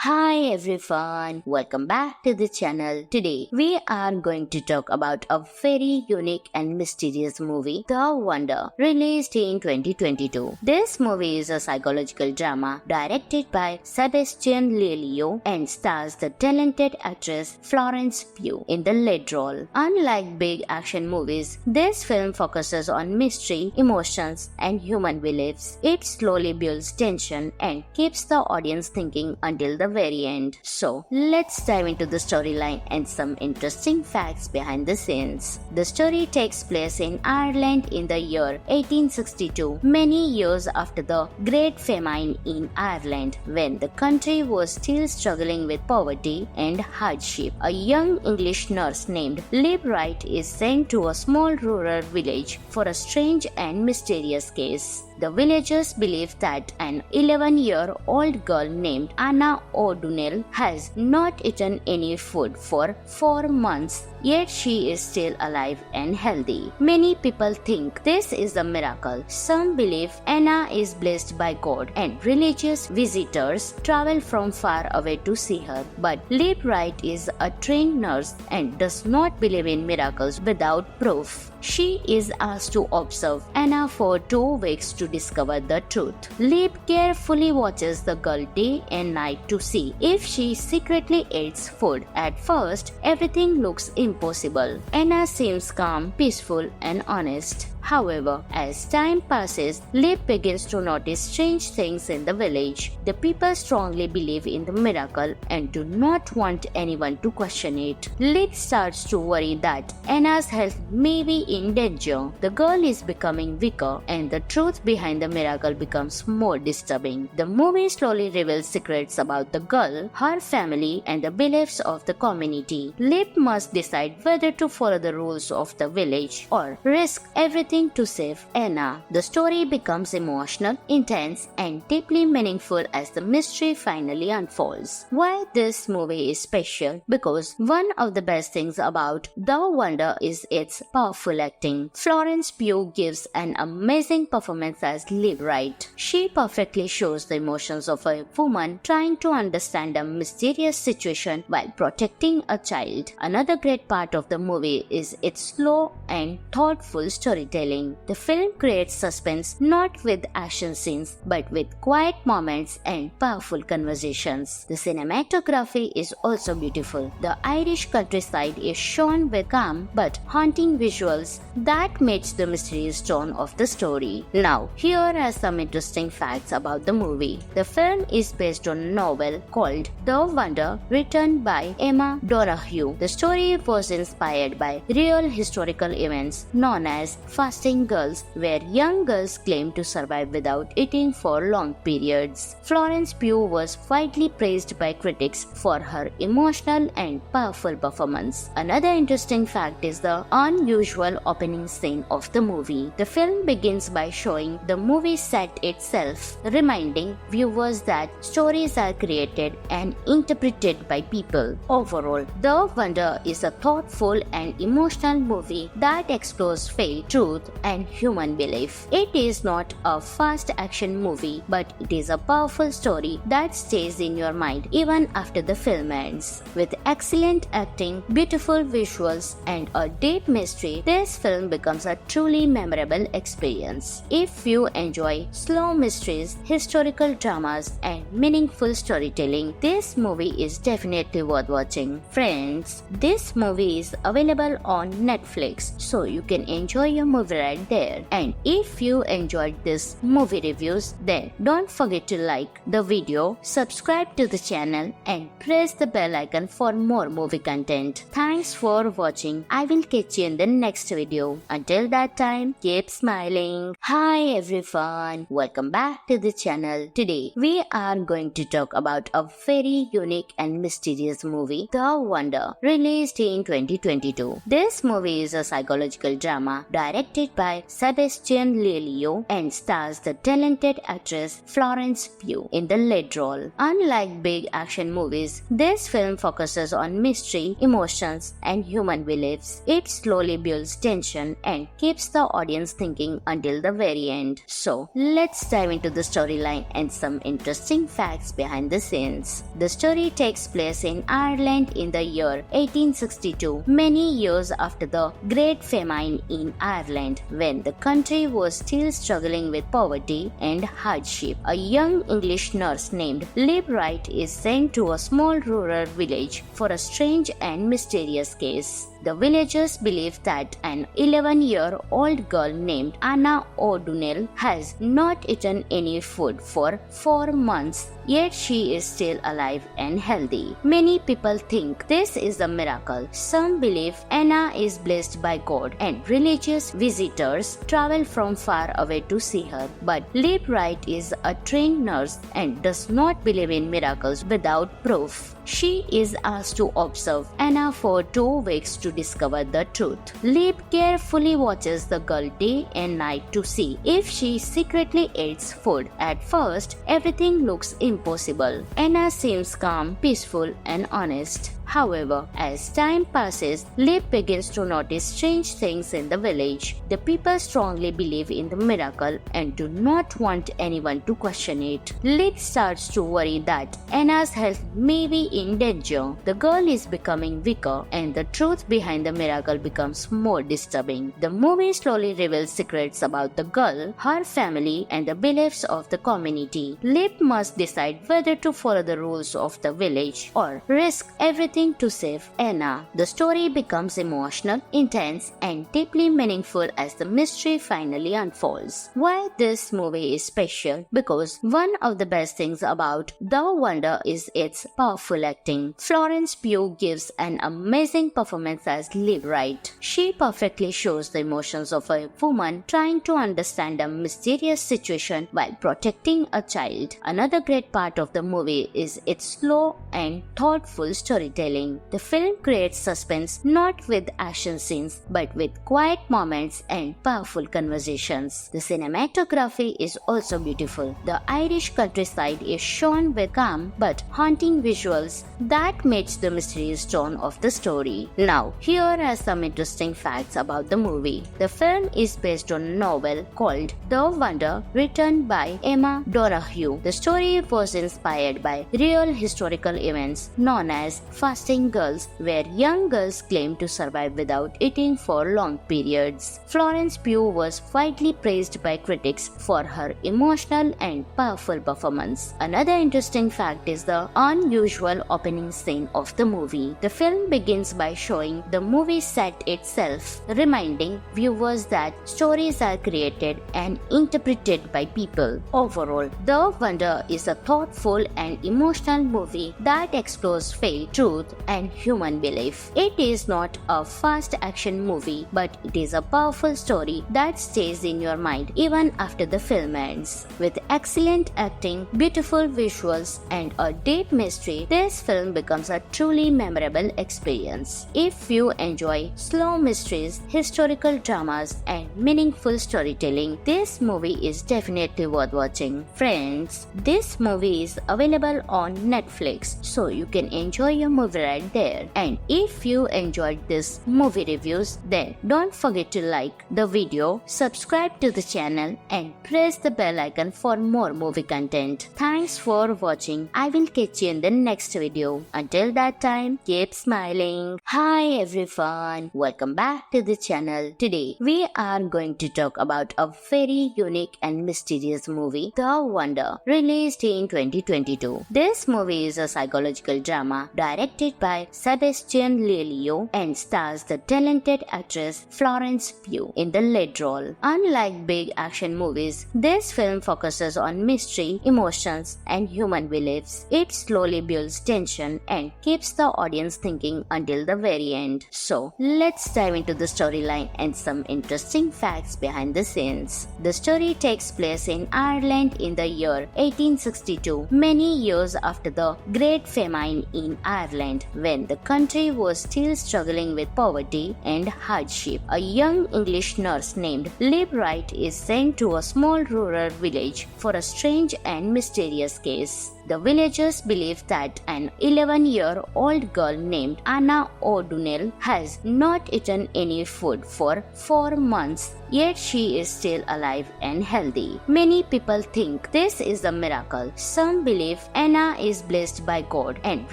Hi everyone, welcome back to the channel. Today we are going to talk about a very unique and mysterious movie, The Wonder, released in 2022. This movie is a psychological drama directed by Sebastian Lelio and stars the talented actress Florence Pugh in the lead role. Unlike big action movies, this film focuses on mystery, emotions, and human beliefs. It slowly builds tension and keeps the audience thinking until the very end. So, let's dive into the storyline and some interesting facts behind the scenes. The story takes place in Ireland in the year 1862, many years after the Great Famine in Ireland, when the country was still struggling with poverty and hardship. A young English nurse named Lib Wright is sent to a small rural village for a strange and mysterious case. The villagers believe that an 11-year-old girl named Anna O'Donnell has not eaten any food for 4 months, yet she is still alive and healthy. Many people think this is a miracle. Some believe Anna is blessed by God, and religious visitors travel from far away to see her. But Lib Wright is a trained nurse and does not believe in miracles without proof. She is asked to observe Anna for 2 weeks to discover the truth. Lib carefully watches the girl day and night to see if she secretly eats food. At first, everything looks impossible. Anna seems calm, peaceful, and honest. However, as time passes, Lib begins to notice strange things in the village. The people strongly believe in the miracle and do not want anyone to question it. Lib starts to worry that Anna's health may be in danger. The girl is becoming weaker, and the truth behind the miracle becomes more disturbing. The movie slowly reveals secrets about the girl, her family, and the beliefs of the community. Lib must decide whether to follow the rules of the village or risk everything to save Anna. The story becomes emotional, intense, and deeply meaningful as the mystery finally unfolds. Why this movie is special? Because one of the best things about The Wonder is its powerful acting. Florence Pugh gives an amazing performance as Lib Wright. She perfectly shows the emotions of a woman trying to understand a mysterious situation while protecting a child. Another great part of the movie is its slow and thoughtful storytelling. The film creates suspense not with action scenes but with quiet moments and powerful conversations. The cinematography is also beautiful. The Irish countryside is shown with calm but haunting visuals that match the mysterious tone of the story. Now, here are some interesting facts about the movie. The film is based on a novel called The Wonder, written by Emma Donoghue. The story was inspired by real historical events known as fasting girls, where young girls claim to survive without eating for long periods. Florence Pugh was widely praised by critics for her emotional and powerful performance. Another interesting fact is the unusual opening scene of the movie. The film begins by showing the movie set itself, reminding viewers that stories are created and interpreted by people. Overall, The Wonder is a thoughtful and emotional movie that explores faith, truth, and human belief. It is not a fast action movie, but it is a powerful story that stays in your mind even after the film ends. With excellent acting, beautiful visuals, and a deep mystery, this film becomes a truly memorable experience. If you enjoy slow mysteries, historical dramas, and meaningful storytelling, this movie is definitely worth watching. Friends, this movie is available on Netflix, so you can enjoy your movie right there. And if you enjoyed this movie reviews, then don't forget to like the video, subscribe to the channel, and press the bell icon for more movie content. Thanks for watching. I will catch you in the next video. Until that time, keep smiling. Hi everyone, welcome back to the channel. Today we are going to talk about a very unique and mysterious movie, The Wonder, released in 2022. This movie is a psychological drama directed directed by Sebastian Lelio and stars the talented actress Florence Pugh in the lead role. Unlike big action movies, this film focuses on mystery, emotions, and human beliefs. It slowly builds tension and keeps the audience thinking until the very end. So, let's dive into the storyline and some interesting facts behind the scenes. The story takes place in Ireland in the year 1862, many years after the Great Famine in Ireland, when the country was still struggling with poverty and hardship. A young English nurse named Lib Wright is sent to a small rural village for a strange and mysterious case. The villagers believe that an 11-year-old girl named Anna O'Donnell has not eaten any food for 4 months, yet she is still alive and healthy. Many people think this is a miracle. Some believe Anna is blessed by God and religious visitors travel from far away to see her. But Lib Wright is a trained nurse and does not believe in miracles without proof. She is asked to observe Anna for 2 weeks to discover the truth. Lib carefully watches the girl day and night to see if she secretly eats food. At first, everything looks impossible. Anna seems calm, peaceful, and honest. However, as time passes, Lib begins to notice strange things in the village. The people strongly believe in the miracle and do not want anyone to question it. Lib starts to worry that Anna's health may be in danger. The girl is becoming weaker and the truth behind the miracle becomes more disturbing. The movie slowly reveals secrets about the girl, her family, and the beliefs of the community. Lib must decide whether to follow the rules of the village or risk everything to save Anna. The story becomes emotional, intense, and deeply meaningful as the mystery finally unfolds. Why this movie is special? Because one of the best things about The Wonder is its powerful acting. Florence Pugh gives an amazing performance as Lib Wright. She perfectly shows the emotions of a woman trying to understand a mysterious situation while protecting a child. Another great part of the movie is its slow and thoughtful storytelling. The film creates suspense not with action scenes but with quiet moments and powerful conversations. The cinematography is also beautiful. The Irish countryside is shown with calm but haunting visuals that match the mysterious tone of the story. Now, here are some interesting facts about the movie. The film is based on a novel called The Wonder, written by Emma Donoghue. The story was inspired by real historical events known as fasting girls, where young girls claim to survive without eating for long periods. Florence Pugh was widely praised by critics for her emotional and powerful performance. Another interesting fact is the unusual opening scene of the movie. The film begins by showing the movie set itself, reminding viewers that stories are created and interpreted by people. Overall, The Wonder is a thoughtful and emotional movie that explores faith, truth, and human belief. It is not a fast action movie, but it is a powerful story that stays in your mind even after the film ends. With excellent acting, beautiful visuals, and a deep mystery, this film becomes a truly memorable experience. If you enjoy slow mysteries, historical dramas, and meaningful storytelling, this movie is definitely worth watching. Friends, this movie is available on Netflix, so you can enjoy your movie right there. And if you enjoyed this movie reviews, then don't forget to like the video, subscribe to the channel, and press the bell icon for more movie content. Thanks for watching. I will catch you in the next video. Until that time, keep smiling. Hi everyone, welcome back to the channel. Today we are going to talk about a very unique and mysterious movie, The Wonder, released in 2022. This movie is a psychological drama directed by Sebastian Lelio and stars the talented actress Florence Pugh in the lead role. Unlike big action movies, this film focuses on mystery, emotions, and human beliefs. It slowly builds tension and keeps the audience thinking until the very end. So, let's dive into the storyline and some interesting facts behind the scenes. The story takes place in Ireland in the year 1862, many years after the Great Famine in Ireland, when the country was still struggling with poverty and hardship. A young English nurse named Lib Wright is sent to a small rural village for a strange and mysterious case. The villagers believe that an 11-year-old girl named Anna O'Donnell has not eaten any food for 4 months, yet she is still alive and healthy. Many people think this is a miracle. Some believe Anna is blessed by God and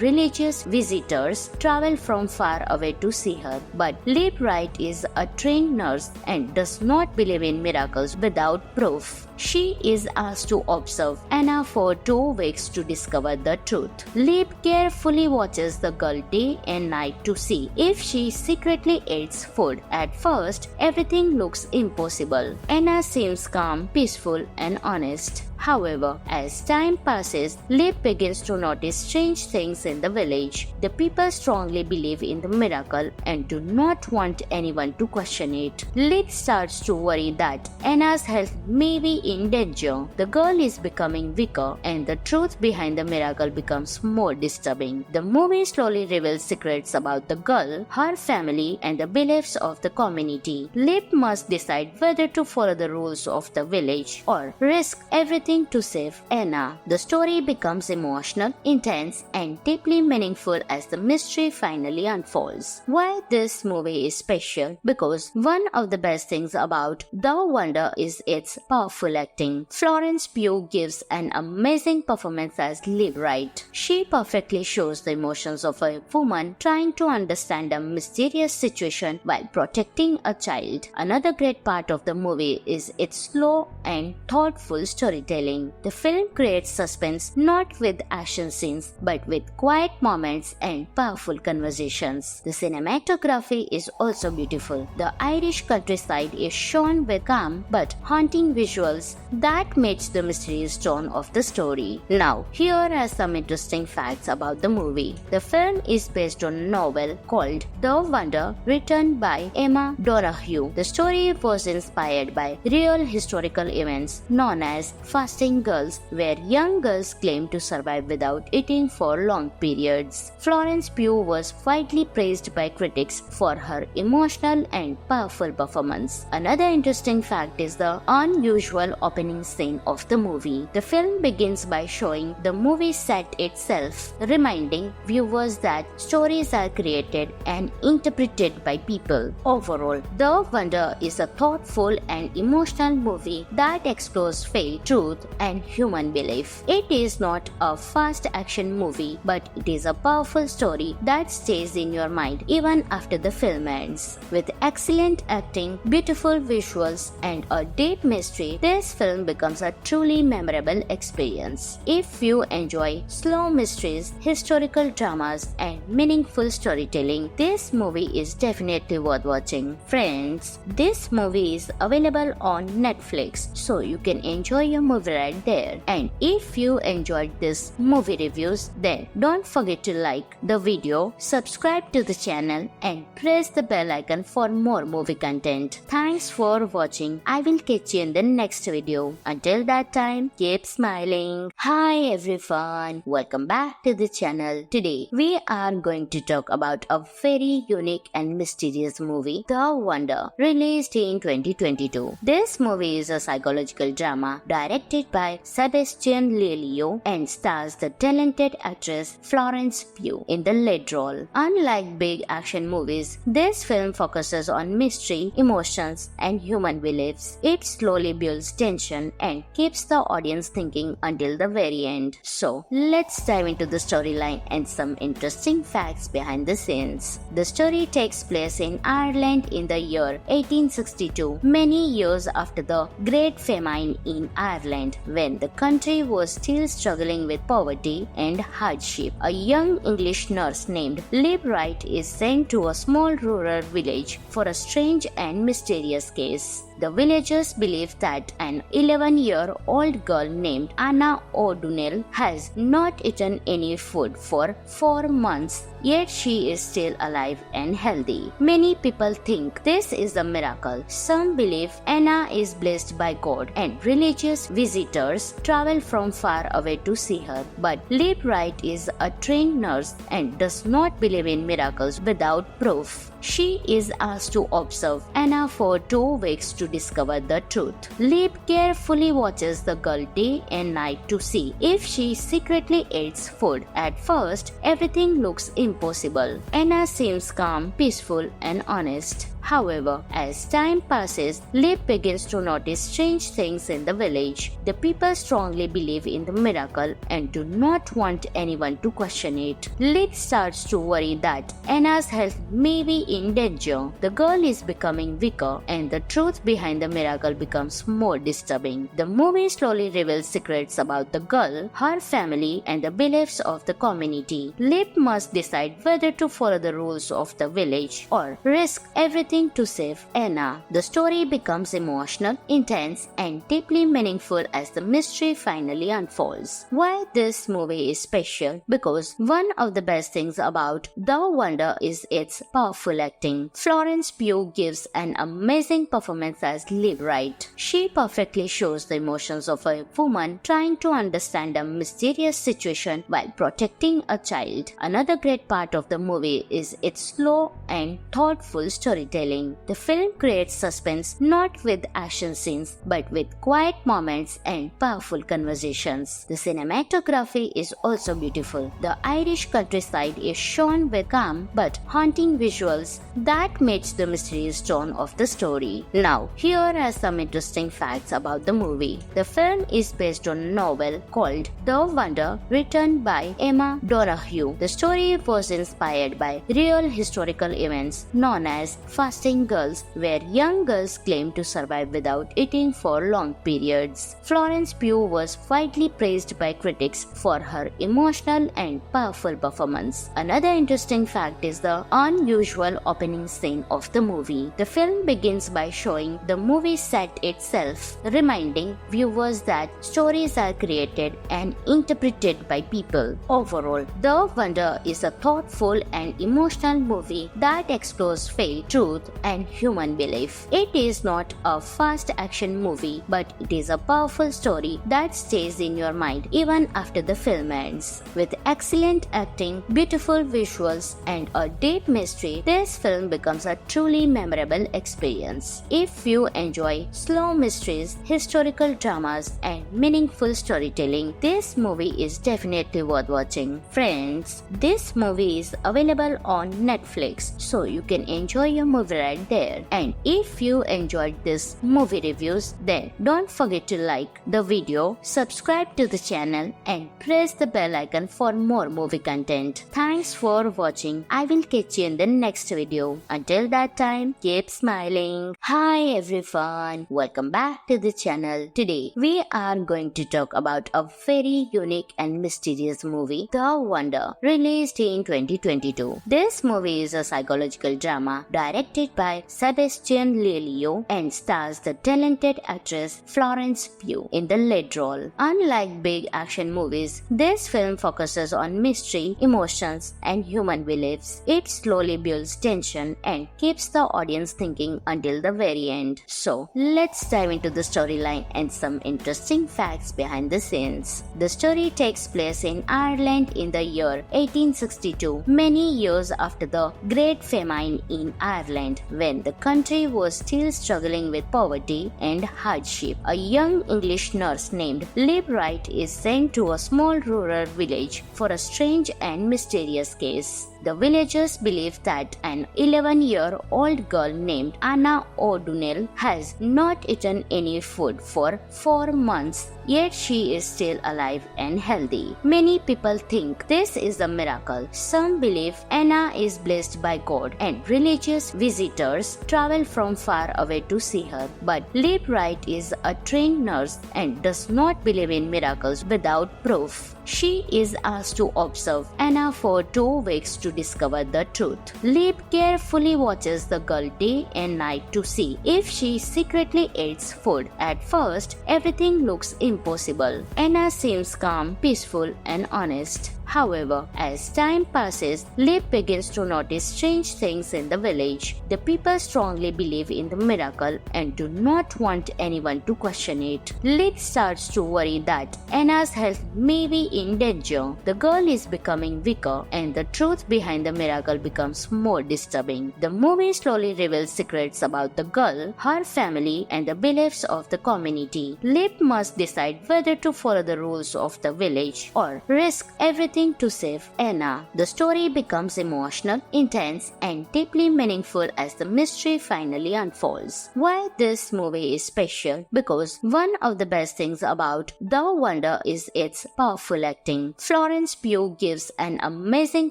religious visitors travel from far away to see her. But Lib Wright is a trained nurse and does not believe in miracles without proof. She is asked to observe Anna for 2 weeks to discover the truth. Lib carefully watches the girl day and night to see if she secretly eats food. At first, everything looks impossible. Anna seems calm, peaceful, and honest. However, as time passes, Lib begins to notice strange things in the village. The people strongly believe in the miracle and do not want anyone to question it. Lib starts to worry that Anna's health may be in danger. The girl is becoming weaker and the truth behind the miracle becomes more disturbing. The movie slowly reveals secrets about the girl, her family, and the beliefs of the community. Lib must decide whether to follow the rules of the village or risk everything to save Anna. The story becomes emotional, intense, and deeply meaningful as the mystery finally unfolds. Why this movie is special? Because one of the best things about The Wonder is its powerful acting. Florence Pugh gives an amazing performance as Lib Wright. She perfectly shows the emotions of a woman trying to understand a mysterious situation while protecting a child. Another great part of the movie is its slow and thoughtful storytelling. The film creates suspense not with action scenes but with quiet moments and powerful conversations. The cinematography is also beautiful. The Irish countryside is shown with calm but haunting visuals that match the mysterious tone of the story. Now, here are some interesting facts about the movie. The film is based on a novel called The Wonder, written by Emma Donoghue. The story was inspired by real historical events known as fasting girls, where young girls claim to survive without eating for long periods. Florence Pugh was widely praised by critics for her emotional and powerful performance. Another interesting fact is the unusual opening scene of the movie. The film begins by showing the movie set itself, reminding viewers that stories are created and interpreted by people. Overall, The Wonder is a thoughtful and emotional movie that explores faith, truth, and human belief. It is not a fast action movie, but it is a powerful story that stays in your mind even after the film ends. With excellent acting, beautiful visuals, and a deep mystery, this film becomes a truly memorable experience. If you enjoy slow mysteries, historical dramas, and meaningful storytelling, this movie is definitely worth watching. Friends, this movie is available on Netflix, so you can enjoy your movie right there. And if you enjoyed this movie reviews, then don't forget to like the video, subscribe to the channel, and press the bell icon for more movie content. Thanks for watching. I will catch you in the next video. Until that time, keep smiling. Hi everyone, welcome back to the channel. Today we are going to talk about a very unique and mysterious movie, The Wonder, released in 2022. This movie is a psychological drama directed by Sebastian Lelio and stars the talented actress Florence Pugh in the lead role. Unlike big action movies, this film focuses on mystery, emotions, and human beliefs. It slowly builds tension and keeps the audience thinking until the very end. So, let's dive into the storyline and some interesting facts behind the scenes. The story takes place in Ireland in the year 1862, many years after the Great Famine in Ireland, Ireland when the country was still struggling with poverty and hardship. A young English nurse named Liv Wright is sent to a small rural village for a strange and mysterious case. The villagers believe that an 11-year-old girl named Anna O'Donnell has not eaten any food for 4 months, yet she is still alive and healthy. Many people think this is a miracle. Some believe Anna is blessed by God and religious visitors travel from far away to see her. But Liv Wright is a trained nurse and does not believe in miracles without proof. She is asked to observe Anna for 2 weeks to discover the truth. Liv carefully watches the girl day and night to see if she secretly eats food. At first, everything looks impossible. Anna seems calm, peaceful, and honest. However, as time passes, Liv begins to notice strange things in the village. The people strongly believe in the miracle and do not want anyone to question it. Liv starts to worry that Anna's health may be in danger. The girl is becoming weaker and the truth behind the miracle becomes more disturbing. The movie slowly reveals secrets about the girl, her family, and the beliefs of the community. Liv must decide whether to follow the rules of the village or risk everything to save Anna. The story becomes emotional, intense, and deeply meaningful as the mystery finally unfolds. Why this movie is special? Because one of the best things about The Wonder is its powerful acting. Florence Pugh gives an amazing performance as Liv Wright. She perfectly shows the emotions of a woman trying to understand a mysterious situation while protecting a child. Another great part of the movie is its slow and thoughtful storytelling. The film creates suspense not with action scenes but with quiet moments and powerful conversations. The cinematography is also beautiful. The Irish countryside is shown with calm but haunting visuals that match the mysterious tone of the story. Now, here are some interesting facts about the movie. The film is based on a novel called The Wonder, written by Emma Donoghue. The story was inspired by real historical events known as fasting girls, where young girls claim to survive without eating for long periods. Florence Pugh was widely praised by critics for her emotional and powerful performance. Another interesting fact is the unusual opening scene of the movie. The film begins by showing the movie set itself, reminding viewers that stories are created and interpreted by people. Overall, The Wonder is a thoughtful and emotional movie that explores faith, truth, and human belief. It is not a fast action movie, but it is a powerful story that stays in your mind even after the film ends. With excellent acting, beautiful visuals, and a deep mystery, this film becomes a truly memorable experience. If you enjoy slow mysteries, historical dramas, and meaningful storytelling, this movie is definitely worth watching. Friends, this movie is available on Netflix, so you can enjoy your movie right there. And if you enjoyed this movie reviews, then don't forget to like the video, subscribe to the channel, and press the bell icon for more movie content. Thanks for watching. I will catch you in the next video. Until that time, keep smiling. Hi everyone, welcome back to the channel. Today we are going to talk about a very unique and mysterious movie, The Wonder, released in 2022. This movie is a psychological drama directed by Sebastian Lelio and stars the talented actress Florence Pugh in the lead role. Unlike big action movies, this film focuses on mystery, emotions, and human beliefs. It slowly builds tension and keeps the audience thinking until the very end. So, let's dive into the storyline and some interesting facts behind the scenes. The story takes place in Ireland in the year 1862, many years after the Great Famine in Ireland, when the country was still struggling with poverty and hardship. A young English nurse named Liv Wright is sent to a small rural village for a strange and mysterious case. The villagers believe that an an 11-year-old girl named Anna O'Donnell has not eaten any food for 4 months, yet she is still alive and healthy. Many people think this is a miracle. Some believe Anna is blessed by God and religious visitors travel from far away to see her. But Lib Wright is a trained nurse and does not believe in miracles without proof. She is asked to observe Anna for 2 weeks to discover the truth. Lib carefully watches the girl day and night to see if she secretly eats food. At first, everything looks impossible. Anna seems calm, peaceful, and honest. However, as time passes, Lib begins to notice strange things in the village. The people strongly believe in the miracle and do not want anyone to question it. Lib starts to worry that Anna's health may be in danger. The girl is becoming weaker and the truth behind the miracle becomes more disturbing. The movie slowly reveals secrets about the girl, her family, and the beliefs of the community. Lib must decide whether to follow the rules of the village or risk everything to save Anna. The story becomes emotional, intense, and deeply meaningful as the mystery finally unfolds. Why this movie is special? Because one of the best things about The Wonder is its powerful acting. Florence Pugh gives an amazing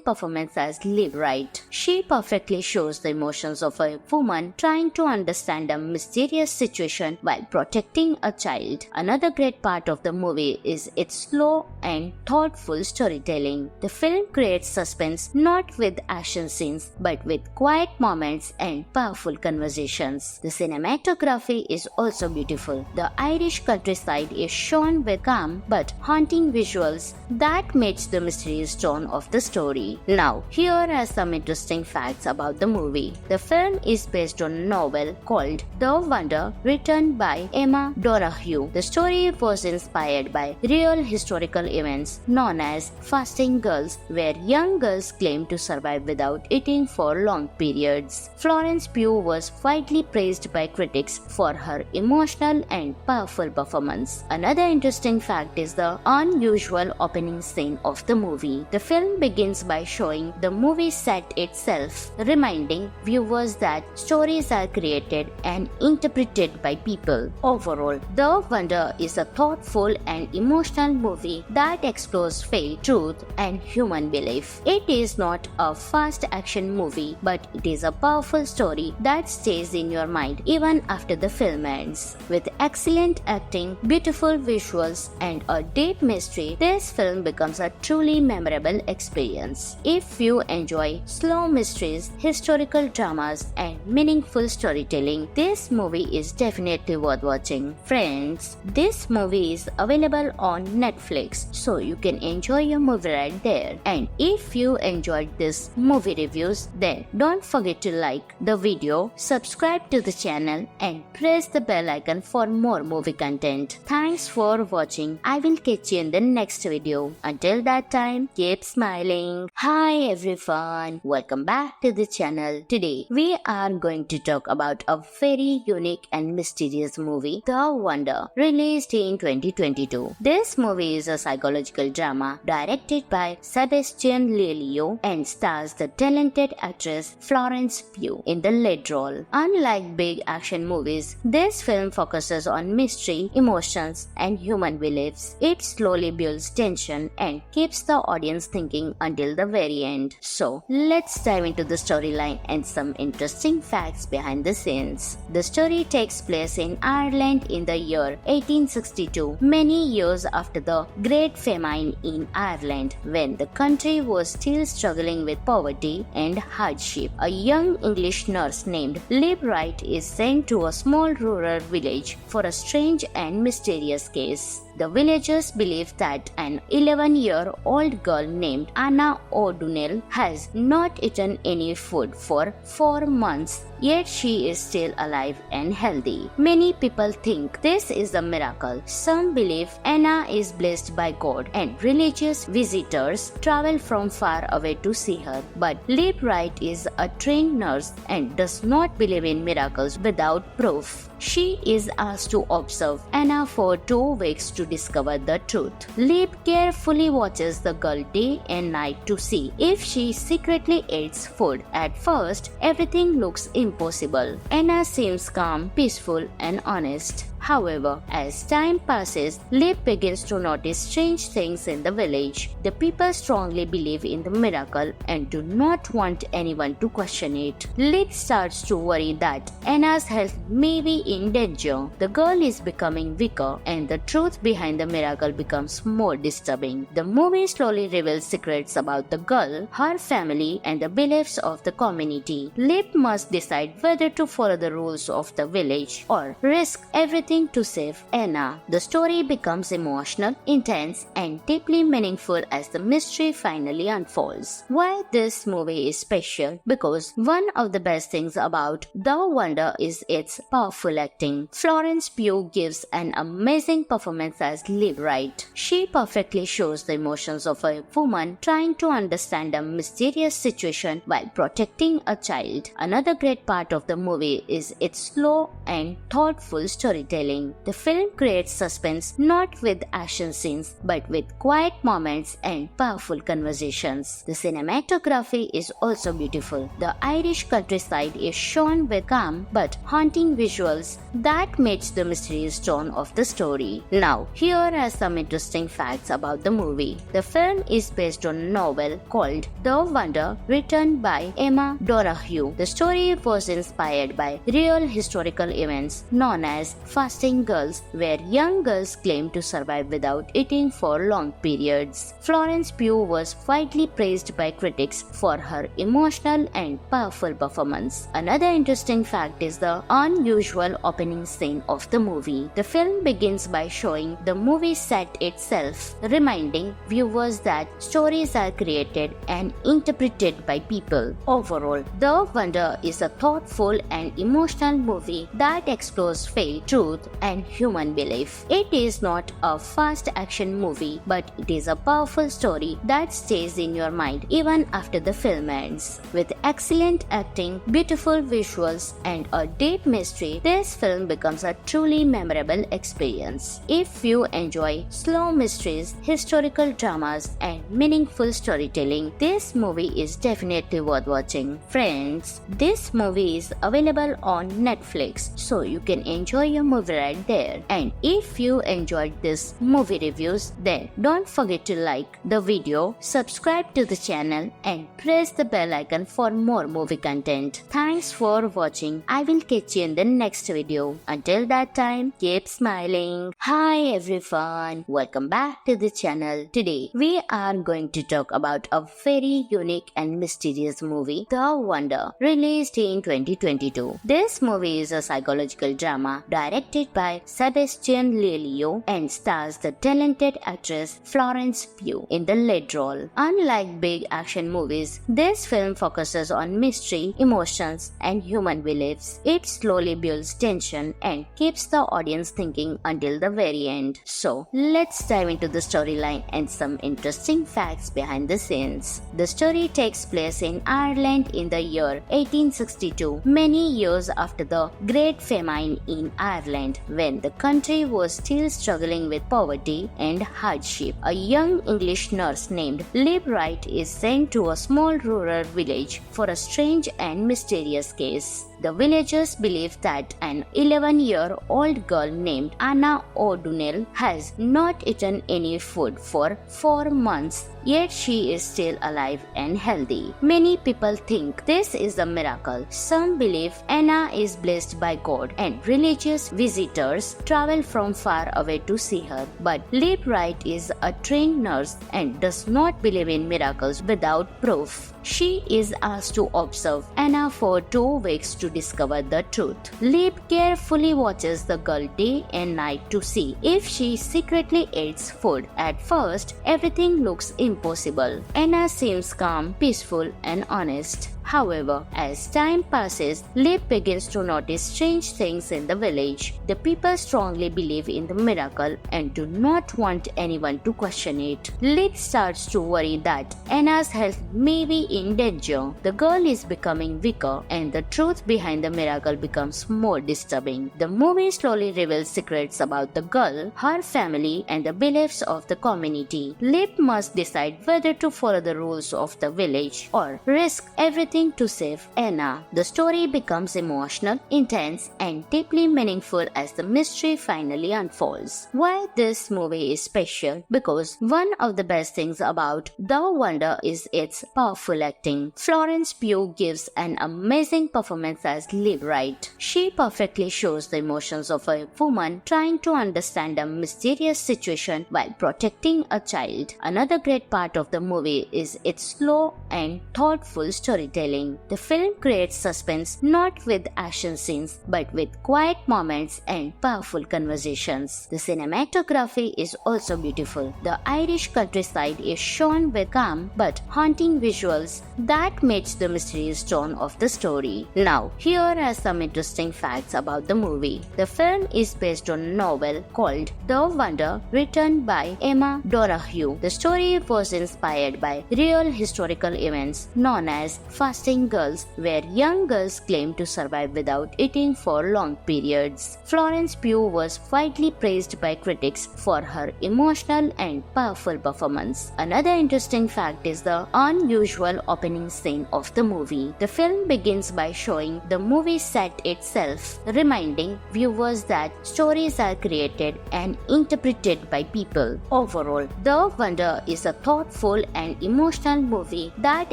performance as Lib Wright. She perfectly shows the emotions of a woman trying to understand a mysterious situation while protecting a child. Another great part of the movie is its slow and thoughtful storytelling. The film creates suspense not with action scenes but with quiet moments and powerful conversations. The cinematography is also beautiful. The Irish countryside is shown with calm but haunting visuals that match the mysterious tone of the story. Now, here are some interesting facts about the movie. The film is based on a novel called The Wonder, written by Emma Donoghue. The story was inspired by real historical events known as fasting girls, where young girls claim to survive without eating for long periods. Florence Pugh was widely praised by critics for her emotional and powerful performance. Another interesting fact is the unusual opening scene of the movie. The film begins by showing the movie set itself, reminding viewers that stories are created and interpreted by people. Overall, The Wonder is a thoughtful and emotional movie that explores faith, truth, and human belief. It is not a fast action movie, but it is a powerful story that stays in your mind even after the film ends. With excellent acting, beautiful visuals, and a deep mystery, this film becomes a truly memorable experience. If you enjoy slow mysteries, historical dramas, and meaningful storytelling, this movie is definitely worth watching. Friends, this movie is available on Netflix, so you can enjoy your movie right there. And if you enjoyed this movie reviews, then don't forget to like the video, subscribe to the channel, and press the bell icon for more movie content. Thanks for watching. I will catch you in the next video. Until that time, keep smiling. Hi everyone, welcome back to the channel. Today we are going to talk about a very unique and mysterious movie, The Wonder, released in 2022. This movie is a psychological drama directed by Sebastian Lelio and stars the talented actress Florence Pugh in the lead role. Unlike big action movies, this film focuses on mystery, emotions, and human beliefs. It slowly builds tension and keeps the audience thinking until the very end. So, let's dive into the storyline and some interesting facts behind the scenes. The story takes place in Ireland in the year 1862, many years after the Great Famine in Ireland, when the country was still struggling with poverty and hardship. A young English nurse named Lib Wright is sent to a small rural village for a strange and mysterious case. The villagers believe that an 11-year-old girl named Anna O'Donnell has not eaten any food for 4 months, yet she is still alive and healthy. Many people think this is a miracle. Some believe Anna is blessed by God and religious visitors travel from far away to see her. But Lib Wright is a trained nurse and does not believe in miracles without proof. She is asked to observe Anna for 2 weeks to discover the truth. Lip carefully watches the girl day and night to see if she secretly eats food. At first, everything looks impossible. Anna seems calm, peaceful, and honest. However, as time passes, Lip begins to notice strange things in the village. The people strongly believe in the miracle and do not want anyone to question it. Lip starts to worry that Anna's health may be in danger. The girl is becoming weaker and the truth behind the miracle becomes more disturbing. The movie slowly reveals secrets about the girl, her family, and the beliefs of the community. Lip must decide whether to follow the rules of the village or risk everything to save Anna. The story becomes emotional, intense, and deeply meaningful as the mystery finally unfolds. Why this movie is special? Because one of the best things about The Wonder is its powerful acting. Florence Pugh gives an amazing performance as Liv Wright. She perfectly shows the emotions of a woman trying to understand a mysterious situation while protecting a child. Another great part of the movie is its slow and thoughtful storytelling. The film creates suspense not with action scenes but with quiet moments and powerful conversations. The cinematography is also beautiful. The Irish countryside is shown with calm but haunting visuals that match the mysterious tone of the story. Now, here are some interesting facts about the movie. The film is based on a novel called The Wonder written by Emma Donoghue. The story was inspired by real historical events known as fasting girls, where young girls claim to survive without eating for long periods. Florence Pugh was widely praised by critics for her emotional and powerful performance. Another interesting fact is the unusual opening scene of the movie. The film begins by showing the movie set itself, reminding viewers that stories are created and interpreted by people. Overall, The Wonder is a thoughtful and emotional movie that explores faith, truth, and human belief. It is not a fast action movie, but it is a powerful story that stays in your mind even after the film ends. With excellent acting, beautiful visuals, and a deep mystery, this film becomes a truly memorable experience. If you enjoy slow mysteries, historical dramas, and meaningful storytelling, this movie is definitely worth watching. Friends, this movie is available on Netflix, so you can enjoy your movie right there. And if you enjoyed this movie reviews, then don't forget to like the video, subscribe to the channel, and press the bell icon for more movie content. Thanks for watching. I will catch you in the next video. Until that time, keep smiling. Hi everyone, welcome back to the channel. Today we are going to talk about a very unique and mysterious movie, The Wonder, released in 2022. This movie is a psychological drama directed by Sebastian Lelio and stars the talented actress Florence Pugh in the lead role. Unlike big action movies, this film focuses on mystery, emotions, and human beliefs. It slowly builds tension and keeps the audience thinking until the very end. So, let's dive into the storyline and some interesting facts behind the scenes. The story takes place in Ireland in the year 1862, many years after the Great Famine in Ireland, when the country was still struggling with poverty and hardship. A young English nurse named Liv Wright is sent to a small rural village for a strange and mysterious case. The villagers believe that an 11-year-old girl named Anna O'Donnell has not eaten any food for 4 months, yet she is still alive and healthy. Many people think this is a miracle. Some believe Anna is blessed by God, and religious visitors travel from far away to see her. But Liv Wright is a trained nurse and does not believe in miracles without proof. She is asked to observe Anna for 2 weeks to discover the truth. Liv carefully watches the girl day and night to see if she secretly eats food. At first, everything looks impossible. Anna seems calm, peaceful, and honest. However, as time passes, Lip begins to notice strange things in the village. The people strongly believe in the miracle and do not want anyone to question it. Lip starts to worry that Anna's health may be in danger. The girl is becoming weaker and the truth behind the miracle becomes more disturbing. The movie slowly reveals secrets about the girl, her family, and the beliefs of the community. Lip must decide whether to follow the rules of the village or risk everything to save Anna. The story becomes emotional, intense, and deeply meaningful as the mystery finally unfolds. Why this movie is special? Because one of the best things about The Wonder is its powerful acting. Florence Pugh gives an amazing performance as Liv Wright. She perfectly shows the emotions of a woman trying to understand a mysterious situation while protecting a child. Another great part of the movie is its slow and thoughtful storytelling. The film creates suspense not with action scenes but with quiet moments and powerful conversations. The cinematography is also beautiful. The Irish countryside is shown with calm but haunting visuals that match the mysterious tone of the story. Now, here are some interesting facts about the movie. The film is based on a novel called The Wonder, written by Emma Donoghue. The story was inspired by real historical events known as fasting girls, where young girls claim to survive without eating for long periods. Florence Pugh was widely praised by critics for her emotional and powerful performance. Another interesting fact is the unusual opening scene of the movie. The film begins by showing the movie set itself, reminding viewers that stories are created and interpreted by people. Overall, The Wonder is a thoughtful and emotional movie that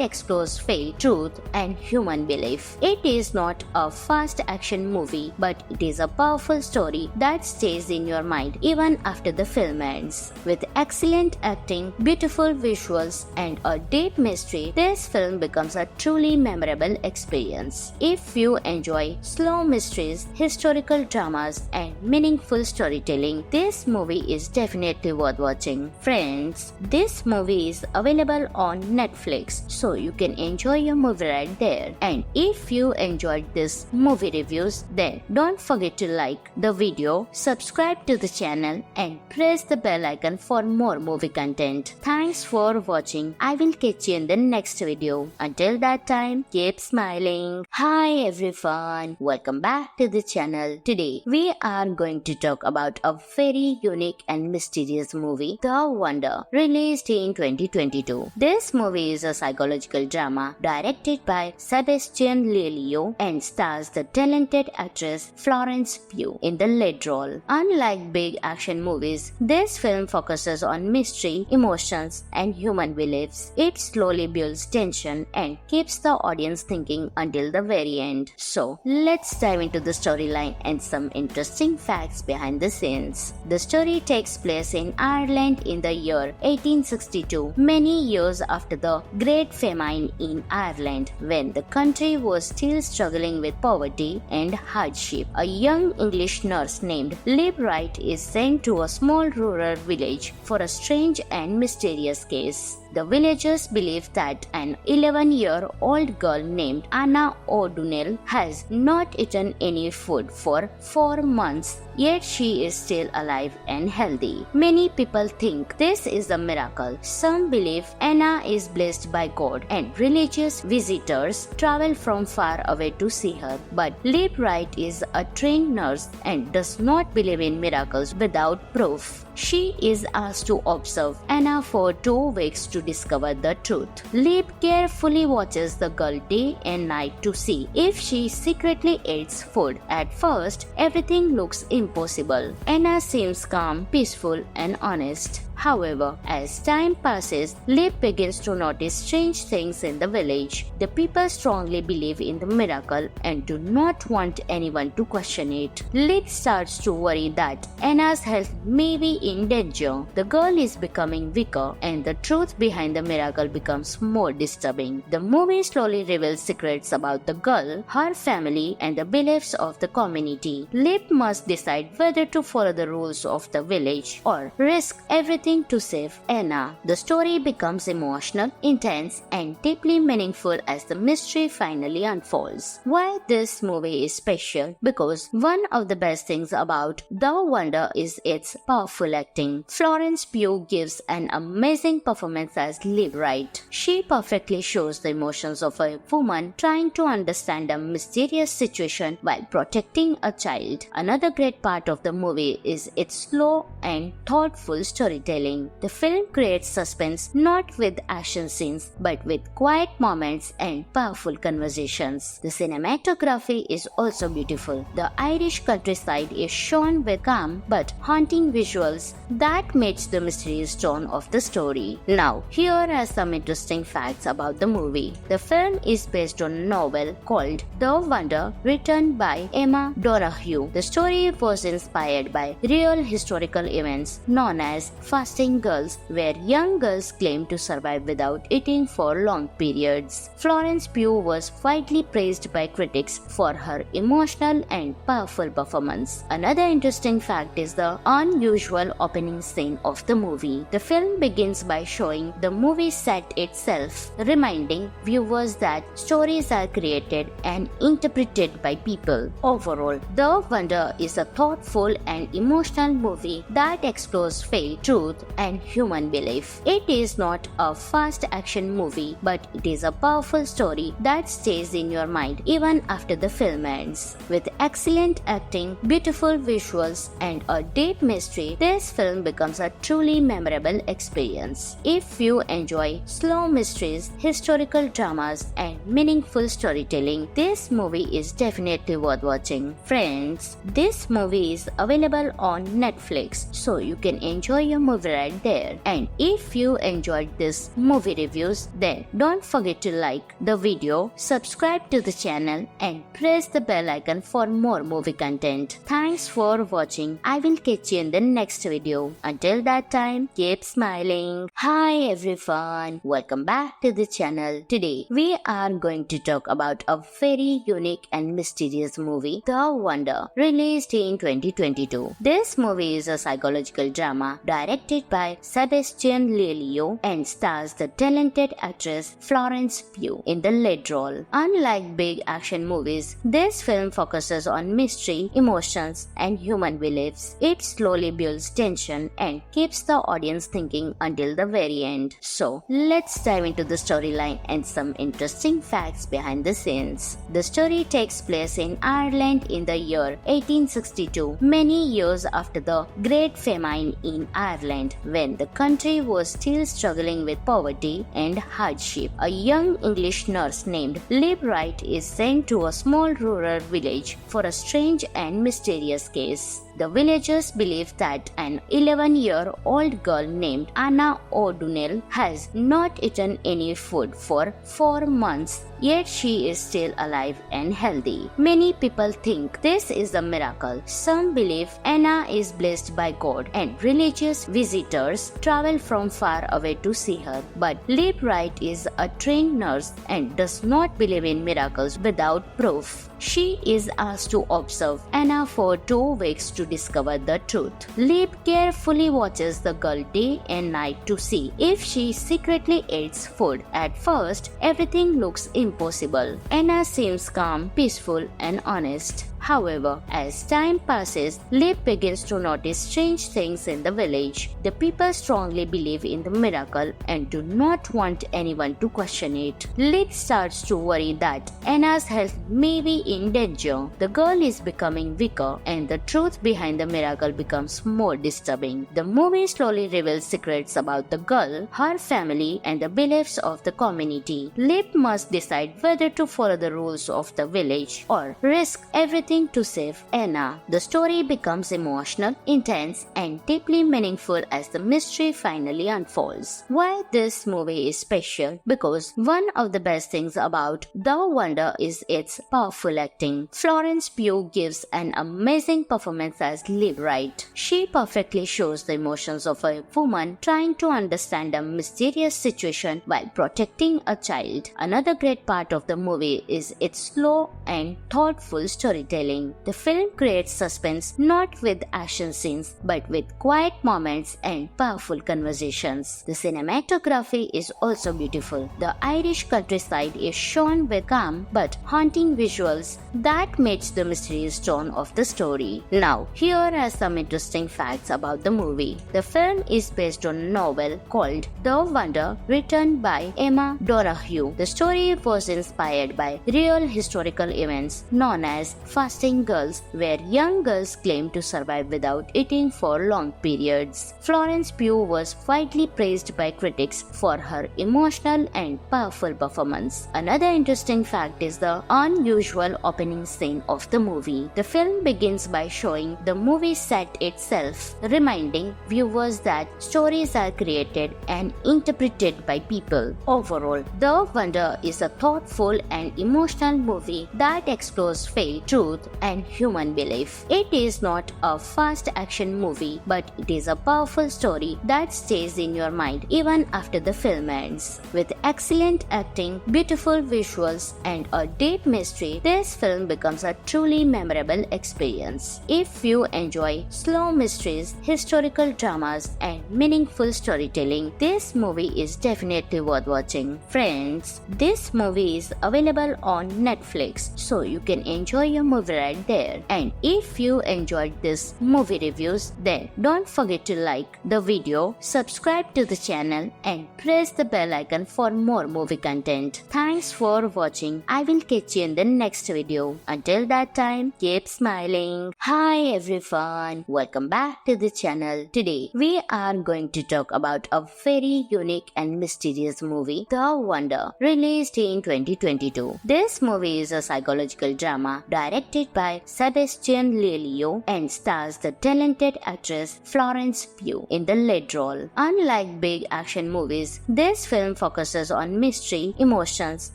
explores faith, truth, and human belief. It is not a fast action movie, but it is a powerful story that stays in your mind even after the film ends. With excellent acting, beautiful visuals, and a deep mystery, this film becomes a truly memorable experience. If you enjoy slow mysteries, historical dramas, and meaningful storytelling, this movie is definitely worth watching. Friends, this movie is available on Netflix, so you can enjoy your movie right there. And if you enjoyed this movie reviews, then don't forget to like the video, subscribe to the channel, and press the bell icon for more movie content. Thanks for watching. I will catch you in the next video. Until that time, keep smiling. Hi everyone, welcome back to the channel. Today we are going to talk about a very unique and mysterious movie, The Wonder, released in 2022. This movie is a psychological drama directed by Sebastian Lelio and stars the talented actress Florence Pugh in the lead role. Unlike big action movies, this film focuses on mystery, emotions, and human beliefs. It slowly builds tension and keeps the audience thinking until the very end. So, let's dive into the storyline and some interesting facts behind the scenes. The story takes place in Ireland in the year 1862, many years after the Great Famine in Ireland, when the country was still struggling with poverty and hardship. A young English nurse named Liv Wright is sent to a small rural village for a strange and mysterious case. The villagers believe that an 11-year-old girl named Anna O'Donnell has not eaten any food for 4 months, yet she is still alive and healthy. Many people think this is a miracle. Some believe Anna is blessed by God, and religious visitors travel from far away to see her. But Liv Wright is a trained nurse and does not believe in miracles without proof. She is asked to observe Anna for 2 weeks to discover the truth. Liv carefully watches the girl day and night to see if she secretly eats food. At first, everything looks impossible. Anna seems calm, peaceful, and honest. However, as time passes, Liv begins to notice strange things in the village. The people strongly believe in the miracle and do not want anyone to question it. Liv starts to worry that Anna's health may be in danger. The girl is becoming weaker and the truth behind the miracle becomes more disturbing. The movie slowly reveals secrets about the girl, her family, and the beliefs of the community. Liv must decide whether to follow the rules of the village or risk everything everything to save Anna. The story becomes emotional, intense, and deeply meaningful as the mystery finally unfolds. Why this movie is special? Because one of the best things about The Wonder is its powerful acting. Florence Pugh gives an amazing performance as Liv Wright. She perfectly shows the emotions of a woman trying to understand a mysterious situation while protecting a child. Another great part of the movie is its slow and thoughtful storytelling. The film creates suspense not with action scenes but with quiet moments and powerful conversations. The cinematography is also beautiful. The Irish countryside is shown with calm but haunting visuals that match the mysterious tone of the story. Now, here are some interesting facts about the movie. The film is based on a novel called The Wonder, written by Emma Donoghue. The story was inspired by real historical events known as fasting girls, where young girls claim to survive without eating for long periods. Florence Pugh was widely praised by critics for her emotional and powerful performance. Another interesting fact is the unusual opening scene of the movie. The film begins by showing the movie set itself, reminding viewers that stories are created and interpreted by people. Overall, The Wonder is a thoughtful and emotional movie that explores faith, truth, and human belief. It is not a fast action movie, but it is a powerful story that stays in your mind even after the film ends. With excellent acting, beautiful visuals, and a deep mystery, this film becomes a truly memorable experience. If you enjoy slow mysteries, historical dramas, and meaningful storytelling, this movie is definitely worth watching. Friends, this movie is available on Netflix, so you can enjoy your movie right there. And if you enjoyed this movie reviews, then don't forget to like the video, subscribe to the channel, and press the bell icon for more movie content. Thanks for watching. I will catch you in the next video. Until that time, keep smiling. Hi everyone, welcome back to the channel. Today we are going to talk about a very unique and mysterious movie, The Wonder, released in 2022. This movie is a psychological drama directed by Sebastian Lelio and stars the talented actress Florence Pugh in the lead role. Unlike big action movies, this film focuses on mystery, emotions, and human beliefs. It slowly builds tension and keeps the audience thinking until the very end. So, let's dive into the storyline and some interesting facts behind the scenes. The story takes place in Ireland in the year 1862, many years after the Great Famine in Ireland, when the country was still struggling with poverty and hardship. A young English nurse named Liv Wright is sent to a small rural village for a strange and mysterious case. The villagers believe that an 11-year-old girl named Anna O'Donnell has not eaten any food for 4 months, yet she is still alive and healthy. Many people think this is a miracle. Some believe Anna is blessed by God, and religious visitors travel from far away to see her. But Liv Wright is a trained nurse and does not believe in miracles without proof. She is asked to observe Anna for 2 weeks to discover the truth. Liv carefully watches the girl day and night to see if she secretly eats food. At first, everything looks impossible. Anna seems calm, peaceful, and honest. However, as time passes, Liv begins to notice strange things in the village. The people strongly believe in the miracle and do not want anyone to question it. Liv starts to worry that Anna's health may be in danger. The girl is becoming weaker, and the truth behind the miracle becomes more disturbing. The movie slowly reveals secrets about the girl, her family, and the beliefs of the community. Liv must decide whether to follow the rules of the village or risk everything to save Anna. The story becomes emotional, intense, and deeply meaningful as the mystery finally unfolds. Why this movie is special? Because one of the best things about The Wonder is its powerful acting. Florence Pugh gives an amazing performance as Liv Wright. She perfectly shows the emotions of a woman trying to understand a mysterious situation while protecting a child. Another great part of the movie is its slow and thoughtful storytelling. The film creates suspense not with action scenes but with quiet moments and powerful conversations. The cinematography is also beautiful. The Irish countryside is shown with calm but haunting visuals that match the mysterious tone of the story. Now, here are some interesting facts about the movie. The film is based on a novel called The Wonder, written by Emma Donoghue. The story was inspired by real historical events known as fasting girls, where young girls claim to survive without eating for long periods. Florence Pugh was widely praised by critics for her emotional and powerful performance. Another interesting fact is the unusual opening scene of the movie. The film begins by showing the movie set itself, reminding viewers that stories are created and interpreted by people. Overall, The Wonder is a thoughtful and emotional movie that explores faith, truth, and human belief. It is not a fast action movie, but it is a powerful story that stays in your mind even after the film ends. With excellent acting, beautiful visuals, and a deep mystery, this film becomes a truly memorable experience. If you enjoy slow mysteries, historical dramas, and meaningful storytelling, this movie is definitely worth watching. Friends, this movie is available on Netflix, so you can enjoy your movie right there. And if you enjoyed this movie reviews, then don't forget to like the video, subscribe to the channel, and press the bell icon for more movie content. Thanks for watching. I will catch you in the next video. Until that time, keep smiling. Hi everyone, welcome back to the channel. Today we are going to talk about a very unique and mysterious movie, The Wonder, released in 2022. This movie is a psychological drama directed by Sebastian Lelio and stars the talented actress Florence Pugh in the lead role. Unlike big action movies, this film focuses on mystery, emotions,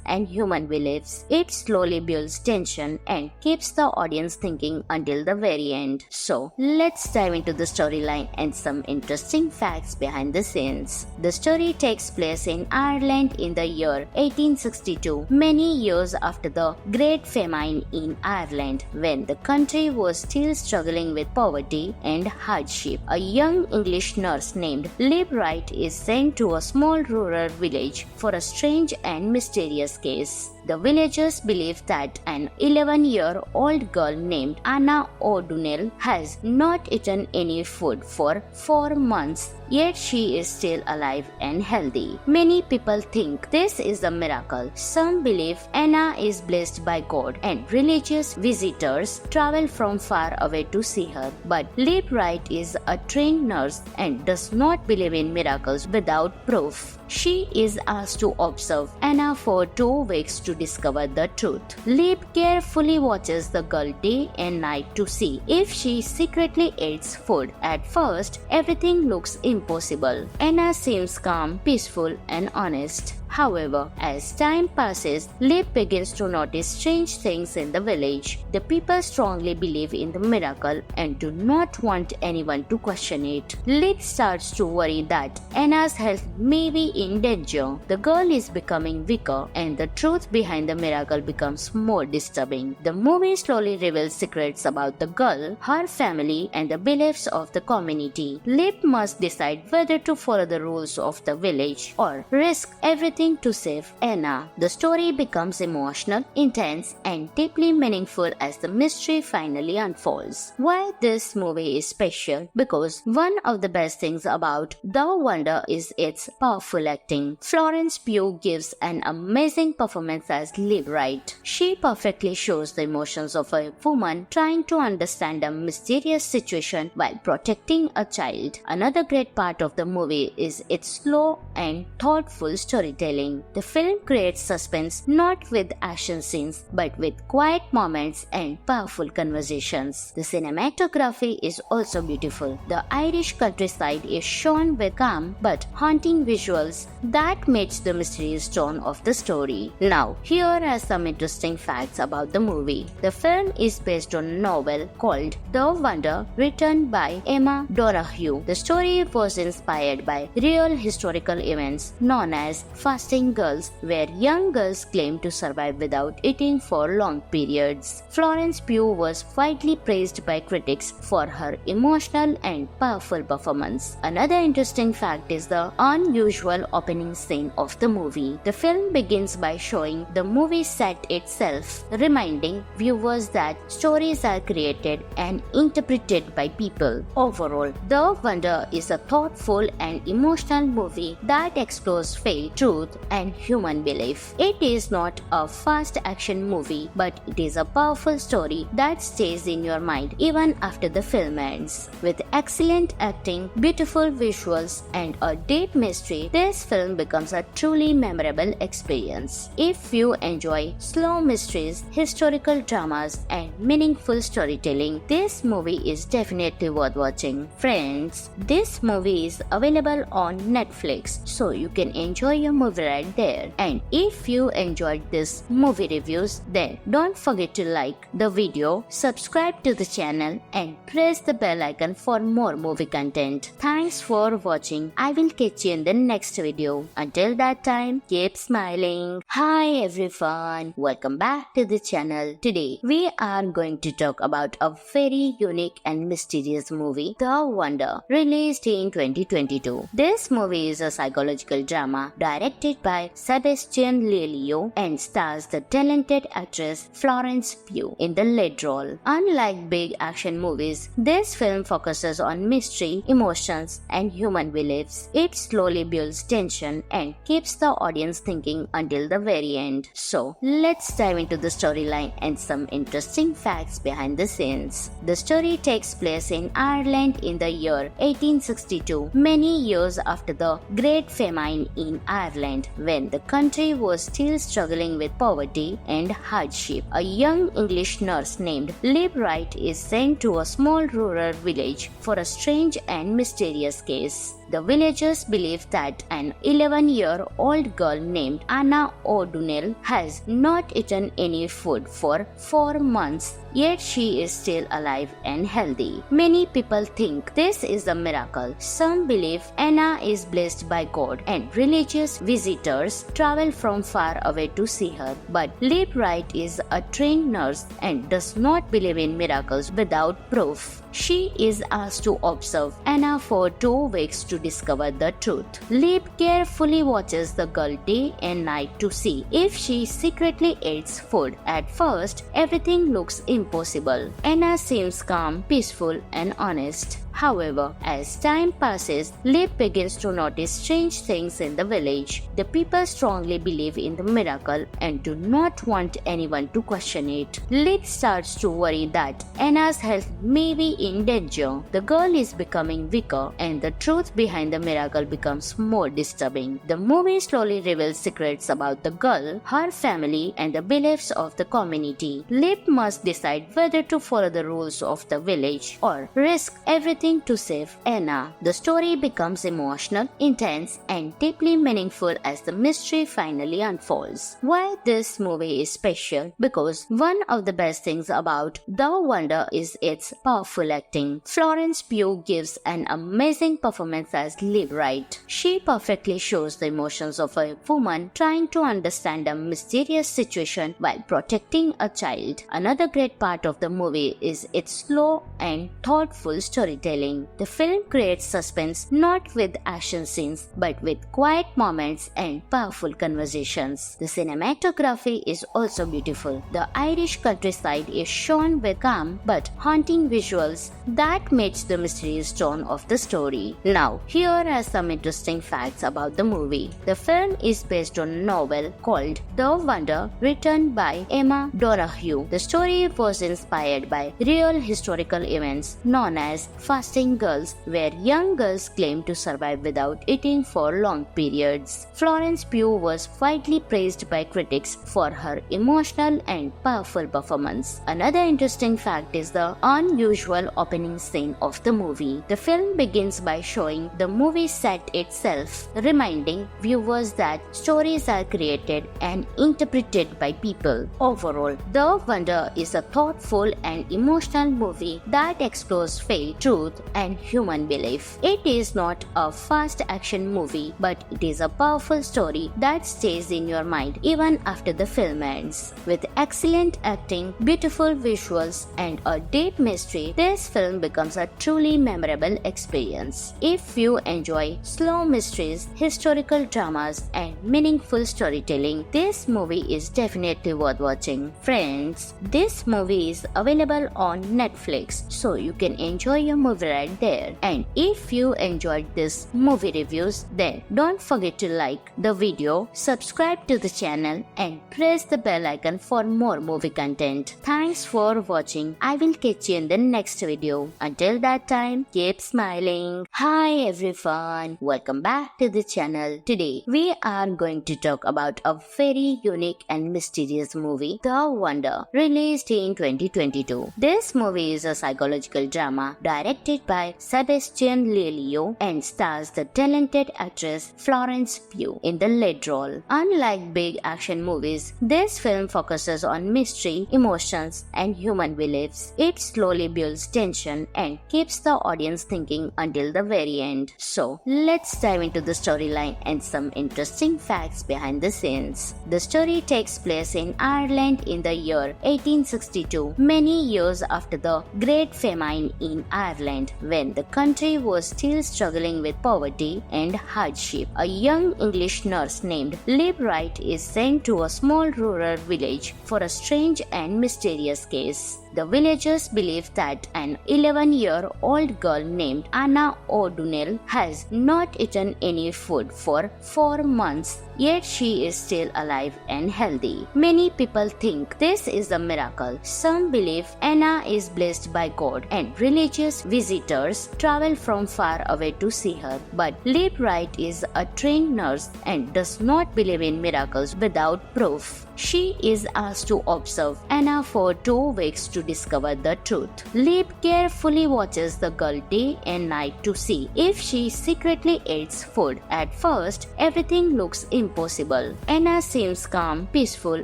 and human beliefs. It slowly builds tension and keeps the audience thinking until the very end. So, let's dive into the storyline and some interesting facts behind the scenes. The story takes place in Ireland in the year 1862, many years after the Great Famine in Ireland, when the country was still struggling with poverty and hardship. A young English nurse named Liv Wright is sent to a small rural village for a strange and mysterious case. The villagers believe that an 11-year-old girl named Anna O'Donnell has not eaten any food for 4 months, yet she is still alive and healthy. Many people think this is a miracle. Some believe Anna is blessed by God, and religious visitors travel from far away to see her. But Liv Wright is a trained nurse and does not believe in miracles without proof. She is asked to observe Anna for 2 weeks to discover the truth. Liv carefully watches the girl day and night to see if she secretly eats food. At first, everything looks impossible. Anna seems calm, peaceful, and honest. However, as time passes, Liv begins to notice strange things in the village. The people strongly believe in the miracle and do not want anyone to question it. Liv starts to worry that Anna's health may be in danger. The girl is becoming weaker, and the truth behind the miracle becomes more disturbing. The movie slowly reveals secrets about the girl, her family, and the beliefs of the community. Liv must decide whether to follow the rules of the village or risk everything to save Anna. The story becomes emotional, intense, and deeply meaningful as the mystery finally unfolds. Why this movie is special? Because one of the best things about The Wonder is its powerful acting. Florence Pugh gives an amazing performance as Liv Wright. She perfectly shows the emotions of a woman trying to understand a mysterious situation while protecting a child. Another great part of the movie is its slow and thoughtful storytelling. storytelling. The film creates suspense not with action scenes but with quiet moments and powerful conversations. The cinematography is also beautiful. The Irish countryside is shown with calm but haunting visuals that match the mysterious tone of the story. Now, here are some interesting facts about the movie. The film is based on a novel called The Wonder, written by Emma Donoghue. The story was inspired by real historical events known as fasting girls, where young girls claim to survive without eating for long periods. Florence Pugh was widely praised by critics for her emotional and powerful performance. Another interesting fact is the unusual opening scene of the movie. The film begins by showing the movie set itself, reminding viewers that stories are created and interpreted by people. Overall, The Wonder is a thoughtful and emotional movie that explores faith, truth, and human belief. It is not a fast action movie, but it is a powerful story that stays in your mind even after the film ends. With excellent acting, beautiful visuals, and a deep mystery, this film becomes a truly memorable experience. If you enjoy slow mysteries, historical dramas, and meaningful storytelling, this movie is definitely worth watching. Friends, this movie is available on Netflix, so you can enjoy your movie right there. And if you enjoyed this movie reviews, then don't forget to like the video, subscribe to the channel, and press the bell icon for more movie content. Thanks for watching. I will catch you in the next video. Until that time, keep smiling. Hi everyone, welcome back to the channel. Today we are going to talk about a very unique and mysterious movie, The Wonder, released in 2022. This movie is a psychological drama directed by Sebastian Lelio and stars the talented actress Florence Pugh in the lead role. Unlike big action movies, this film focuses on mystery, emotions, and human beliefs. It slowly builds tension and keeps the audience thinking until the very end. So, let's dive into the storyline and some interesting facts behind the scenes. The story takes place in Ireland in the year 1862, many years after the Great Famine in Ireland, when the country was still struggling with poverty and hardship. A young English nurse named Lib Wright is sent to a small rural village for a strange and mysterious case. The villagers believe that an 11-year-old girl named Anna O'Donnell has not eaten any food for 4 months, yet she is still alive and healthy. Many people think this is a miracle. Some believe Anna is blessed by God, and religious visitors travel from far away to see her. But Lib Wright is a trained nurse and does not believe in miracles without proof. She is asked to observe Anna for 2 weeks to discover the truth. Lib carefully watches the girl day and night to see if she secretly eats food. At first, everything looks impossible. Anna seems calm, peaceful, and honest. However, as time passes, Lib begins to notice strange things in the village. The people strongly believe in the miracle and do not want anyone to question it. Lib starts to worry that Anna's health may be in danger. The girl is becoming weaker, and the truth behind the miracle becomes more disturbing. The movie slowly reveals secrets about the girl, her family, and the beliefs of the community. Lib must decide whether to follow the rules of the village or risk everything to save Anna. The story becomes emotional, intense, and deeply meaningful as the mystery finally unfolds. Why this movie is special? Because one of the best things about The Wonder is its powerful acting. Florence Pugh gives an amazing performance as Lib Wright. She perfectly shows the emotions of a woman trying to understand a mysterious situation while protecting a child. Another great part of the movie is its slow and thoughtful storytelling. The film creates suspense not with action scenes but with quiet moments and powerful conversations. The cinematography is also beautiful. The Irish countryside is shown with calm but haunting visuals visuals that match the mysterious tone of the story. Now, here are some interesting facts about the movie. The film is based on a novel called The Wonder, written by Emma Donoghue. The story was inspired by real historical events known as fasting girls, where young girls claim to survive without eating for long periods. Florence Pugh was widely praised by critics for her emotional and powerful performance. Another interesting fact is the unusual opening scene of the movie. The film begins by showing the movie set itself, reminding viewers that stories are created and interpreted by people. Overall, The Wonder is a thoughtful and emotional movie that explores faith, truth, and human belief. It is not a fast action movie, but it is a powerful story that stays in your mind even after the film ends. With excellent acting, beautiful visuals, and a deep mystery, this film becomes a truly memorable experience. If you enjoy slow mysteries, historical dramas, and meaningful storytelling, this movie is definitely worth watching. Friends, this movie is available on Netflix, so you can enjoy your movie right there. And if you enjoyed this movie reviews, then don't forget to like the video, subscribe to the channel, and press the bell icon for more movie content. Thanks for watching. I will catch you in the next video. Until that time, keep smiling. Hi everyone, welcome back to the channel. Today we are going to talk about a very unique and mysterious movie, The Wonder, released in 2022. This movie is a psychological drama directed by Sebastian Lelio and stars the talented actress Florence Pugh in the lead role. Unlike big action movies, this film focuses on mystery, emotions, and human beliefs. It slowly builds tension and keeps the audience thinking until the very end. So, let's dive into the storyline and some interesting facts behind the scenes. The story takes place in Ireland in the year 1862, many years after the Great Famine in Ireland, when the country was still struggling with poverty and hardship. A young English nurse named Lib Wright is sent to a small rural village for a strange and mysterious case. The villagers believe that an 11-year-old girl named Anna O'Donnell has not eaten any food for 4 months, yet she is still alive and healthy. Many people think this is a miracle. Some believe Anna is blessed by God, and religious visitors travel from far away to see her. But Lib Wright is a trained nurse and does not believe in miracles without proof. She is asked to observe Anna for 2 weeks to discover the truth. Lib carefully watches the girl day and night to see if she secretly eats food. At first, everything looks impossible. Anna seems calm, peaceful,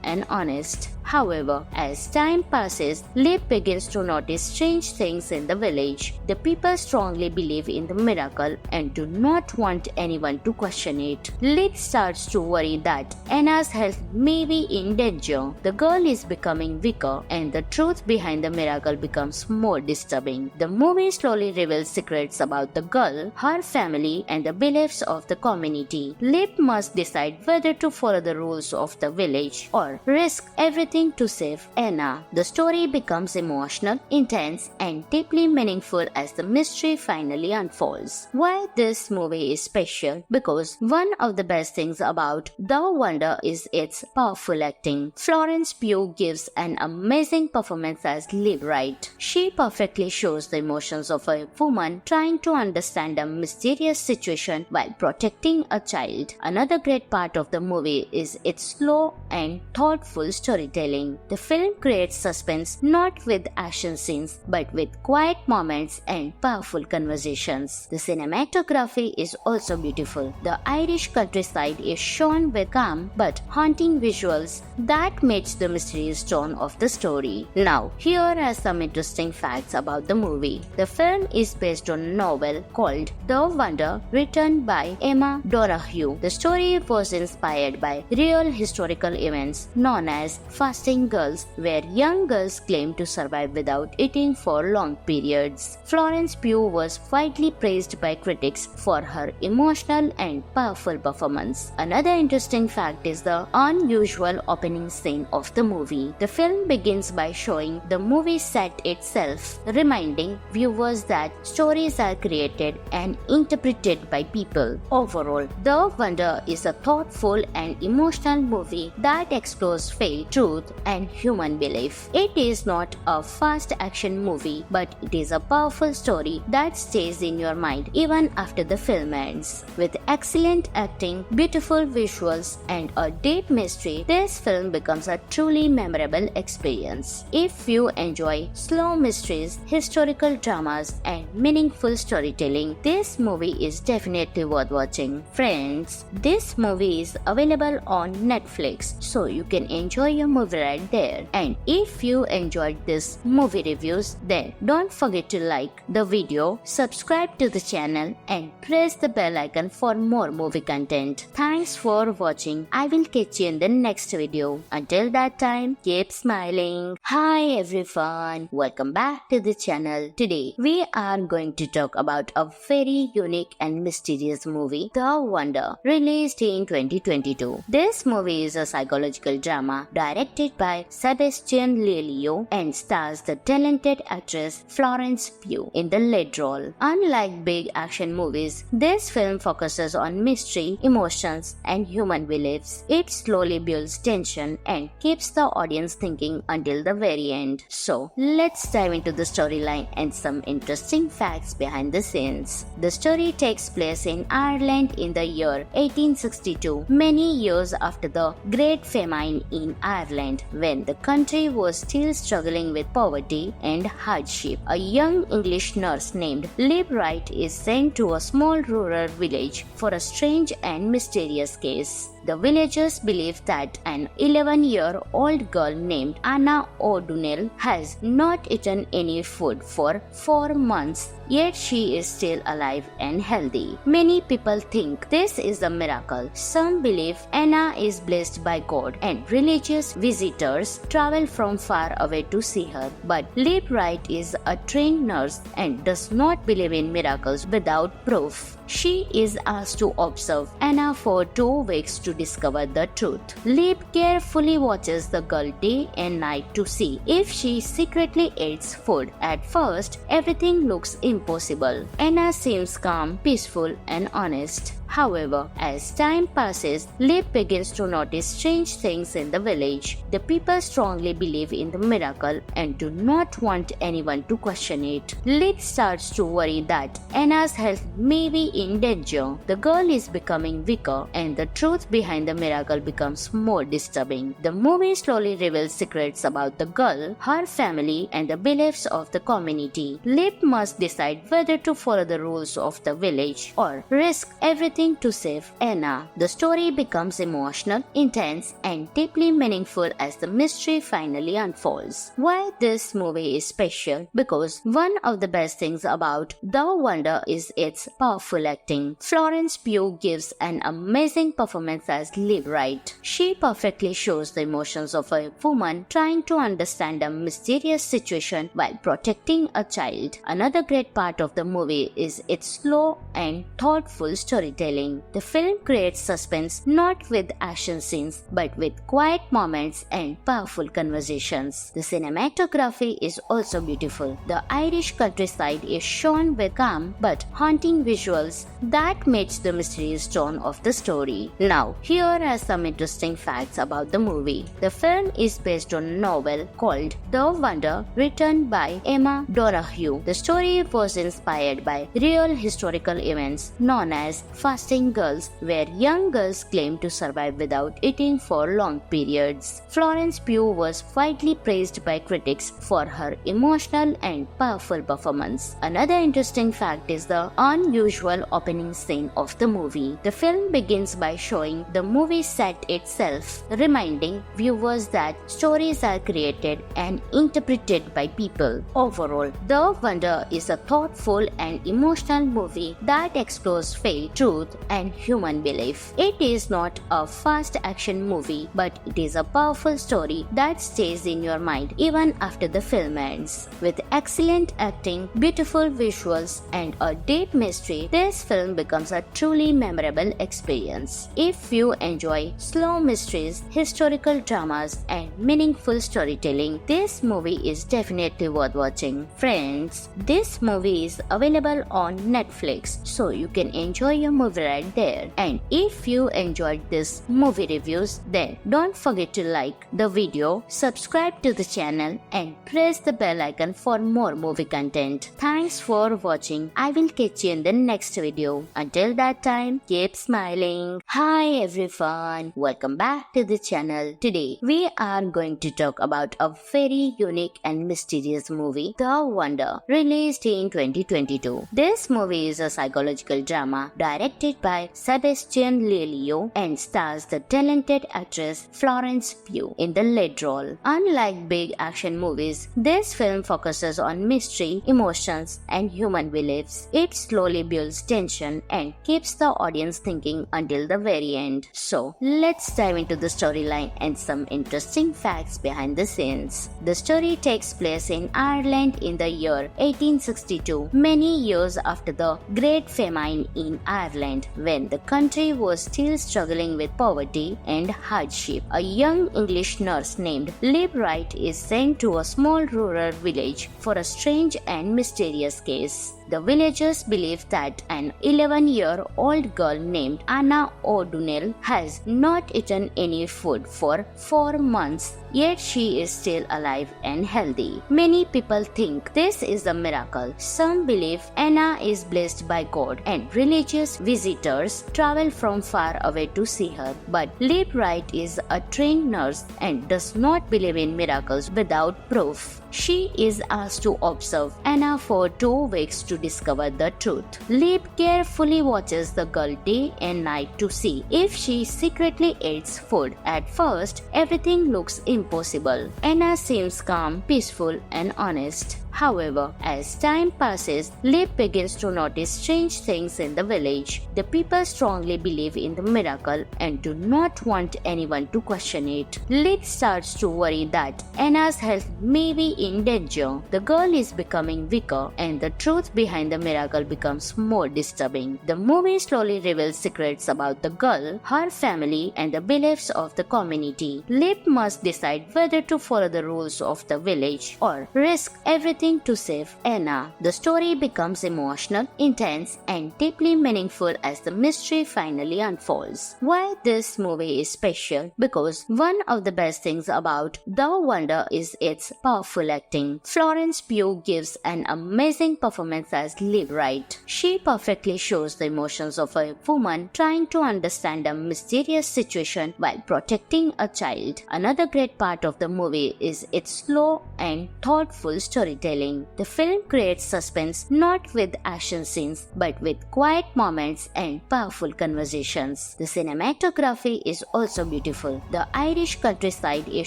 and honest. However, as time passes, Lib begins to notice strange things in the village. The people strongly believe in the miracle and do not want anyone to question it. Lib starts to worry that Anna's health may be in danger. The girl is becoming weaker, and the truth behind the miracle becomes more disturbing. The movie slowly reveals secrets about the girl, her family, and the beliefs of the community. Lib must decide whether to follow the rules of the village or risk everything to save Anna. The story becomes emotional, intense, and deeply meaningful as the mystery finally unfolds. Why this movie is special? Because one of the best things about The Wonder is its powerful acting. Florence Pugh gives an amazing performance as Lib Wright. She perfectly shows the emotions of a woman trying to understand a mysterious situation while protecting a child. Another great part of the movie is its slow and thoughtful storytelling. The film creates suspense not with action scenes but with quiet moments and powerful conversations. The cinematography is also beautiful. The Irish countryside is shown with calm but haunting visuals that match the mysterious tone of the story. Now, here are some interesting facts about the movie. The film is based on a novel called The Wonder, written by Emma Donoghue. The story was inspired by real historical events known as fasting Fasting Girls, where young girls claim to survive without eating for long periods. Florence Pugh was widely praised by critics for her emotional and powerful performance. Another interesting fact is the unusual opening scene of the movie. The film begins by showing the movie set itself, reminding viewers that stories are created and interpreted by people. Overall, The Wonder is a thoughtful and emotional movie that explores faith, truth, and human belief. It is not a fast action movie, but it is a powerful story that stays in your mind even after the film ends. With excellent acting, beautiful visuals, and a deep mystery, this film becomes a truly memorable experience. If you enjoy slow mysteries, historical dramas, and meaningful storytelling, this movie is definitely worth watching. Friends, this movie is available on Netflix, so you can enjoy your movie right there. And if you enjoyed this movie reviews, then don't forget to like the video, subscribe to the channel, and press the bell icon for more movie content. Thanks for watching. I will catch you in the next video. Until that time, keep smiling. Hi everyone, welcome back to the channel. Today we are going to talk about a very unique and mysterious movie, The Wonder, released in 2022. This movie is a psychological drama directed by Sebastian Lelio and stars the talented actress Florence Pugh in the lead role. Unlike big action movies, this film focuses on mystery, emotions, and human beliefs. It slowly builds tension and keeps the audience thinking until the very end. So, let's dive into the storyline and some interesting facts behind the scenes. The story takes place in Ireland in the year 1862, many years after the Great Famine in Ireland, when the country was still struggling with poverty and hardship. A young English nurse named Lib Wright is sent to a small rural village for a strange and mysterious case. The villagers believe that an 11-year-old girl named Anna O'Donnell has not eaten any food for 4 months, yet she is still alive and healthy. Many people think this is a miracle. Some believe Anna is blessed by God, and religious visitors travel from far away to see her. But Lib Wright is a trained nurse and does not believe in miracles without proof. She is asked to observe Anna for 2 weeks to discover the truth. Lib carefully watches the girl day and night to see if she secretly eats food. At first, everything looks impossible. Anna seems calm, peaceful, and honest. However, as time passes, Lib begins to notice strange things in the village. The people strongly believe in the miracle and do not want anyone to question it. Lib starts to worry that Anna's health may be in danger. The girl is becoming weaker, and the truth behind the miracle becomes more disturbing. The movie slowly reveals secrets about the girl, her family, and the beliefs of the community. Lib must decide whether to follow the rules of the village or risk everything to save Anna. The story becomes emotional, intense, and deeply meaningful as the mystery finally unfolds. Why this movie is special? Because one of the best things about The Wonder is its powerful acting. Florence Pugh gives an amazing performance as Lib Wright. She perfectly shows the emotions of a woman trying to understand a mysterious situation while protecting a child. Another great part of the movie is its slow and thoughtful storytelling. The film creates suspense not with action scenes but with quiet moments and powerful conversations. The cinematography is also beautiful. The Irish countryside is shown with calm but haunting visuals that match the mysterious tone of the story. Now, here are some interesting facts about the movie. The film is based on a novel called The Wonder, written by Emma Donoghue. The story was inspired by real historical events known as Fasting Girls, where young girls claim to survive without eating for long periods. Florence Pugh was widely praised by critics for her emotional and powerful performance. Another interesting fact is the unusual opening scene of the movie. The film begins by showing the movie set itself, reminding viewers that stories are created and interpreted by people. Overall, The Wonder is a thoughtful and emotional movie that explores faith, truth, truth, and human belief. It is not a fast action movie, but it is a powerful story that stays in your mind even after the film ends. With excellent acting, beautiful visuals, and a deep mystery, this film becomes a truly memorable experience. If you enjoy slow mysteries, historical dramas, and meaningful storytelling, this movie is definitely worth watching. Friends, this movie is available on Netflix, so you can enjoy your movie right there. And if you enjoyed this movie reviews, then don't forget to like the video, subscribe to the channel, and press the bell icon for more movie content. Thanks for watching. I will catch you in the next video. Until that time, keep smiling. Hi everyone, welcome back to the channel. Today we are going to talk about a very unique and mysterious movie, The Wonder, released in 2022. This movie is a psychological drama directed by Sebastian Lelio and stars the talented actress Florence Pugh in the lead role. Unlike big action movies, this film focuses on mystery, emotions, and human beliefs. It slowly builds tension and keeps the audience thinking until the very end. So, let's dive into the storyline and some interesting facts behind the scenes. The story takes place in Ireland in the year 1862, many years after the Great Famine in Ireland, when the country was still struggling with poverty and hardship. A young English nurse named Lib Wright is sent to a small rural village for a strange and mysterious case. The villagers believe that an 11-year-old girl named Anna O'Donnell has not eaten any food for 4 months, yet she is still alive and healthy. Many people think this is a miracle. Some believe Anna is blessed by God, and religious visitors travel from far away to see her. But Lib Wright is a trained nurse and does not believe in miracles without proof. She is asked to observe Anna for 2 weeks to discover the truth. Lib carefully watches the girl day and night to see if she secretly eats food. At first, everything looks impossible. Anna seems calm, peaceful, and honest. However, as time passes, Lib begins to notice strange things in the village. The people strongly believe in the miracle and do not want anyone to question it. Lib starts to worry that Anna's health may be in danger. The girl is becoming weaker, and the truth behind the miracle becomes more disturbing. The movie slowly reveals secrets about the girl, her family, and the beliefs of the community. Lib must decide whether to follow the rules of the village or risk everything to save Anna. The story becomes emotional, intense, and deeply meaningful as the mystery finally unfolds. Why this movie is special? Because one of the best things about The Wonder is its powerful acting. Florence Pugh gives an amazing performance as Lib Wright. She perfectly shows the emotions of a woman trying to understand a mysterious situation while protecting a child. Another great part of the movie is its slow and thoughtful storytelling. The film creates suspense not with action scenes but with quiet moments and powerful conversations. The cinematography is also beautiful. The Irish countryside is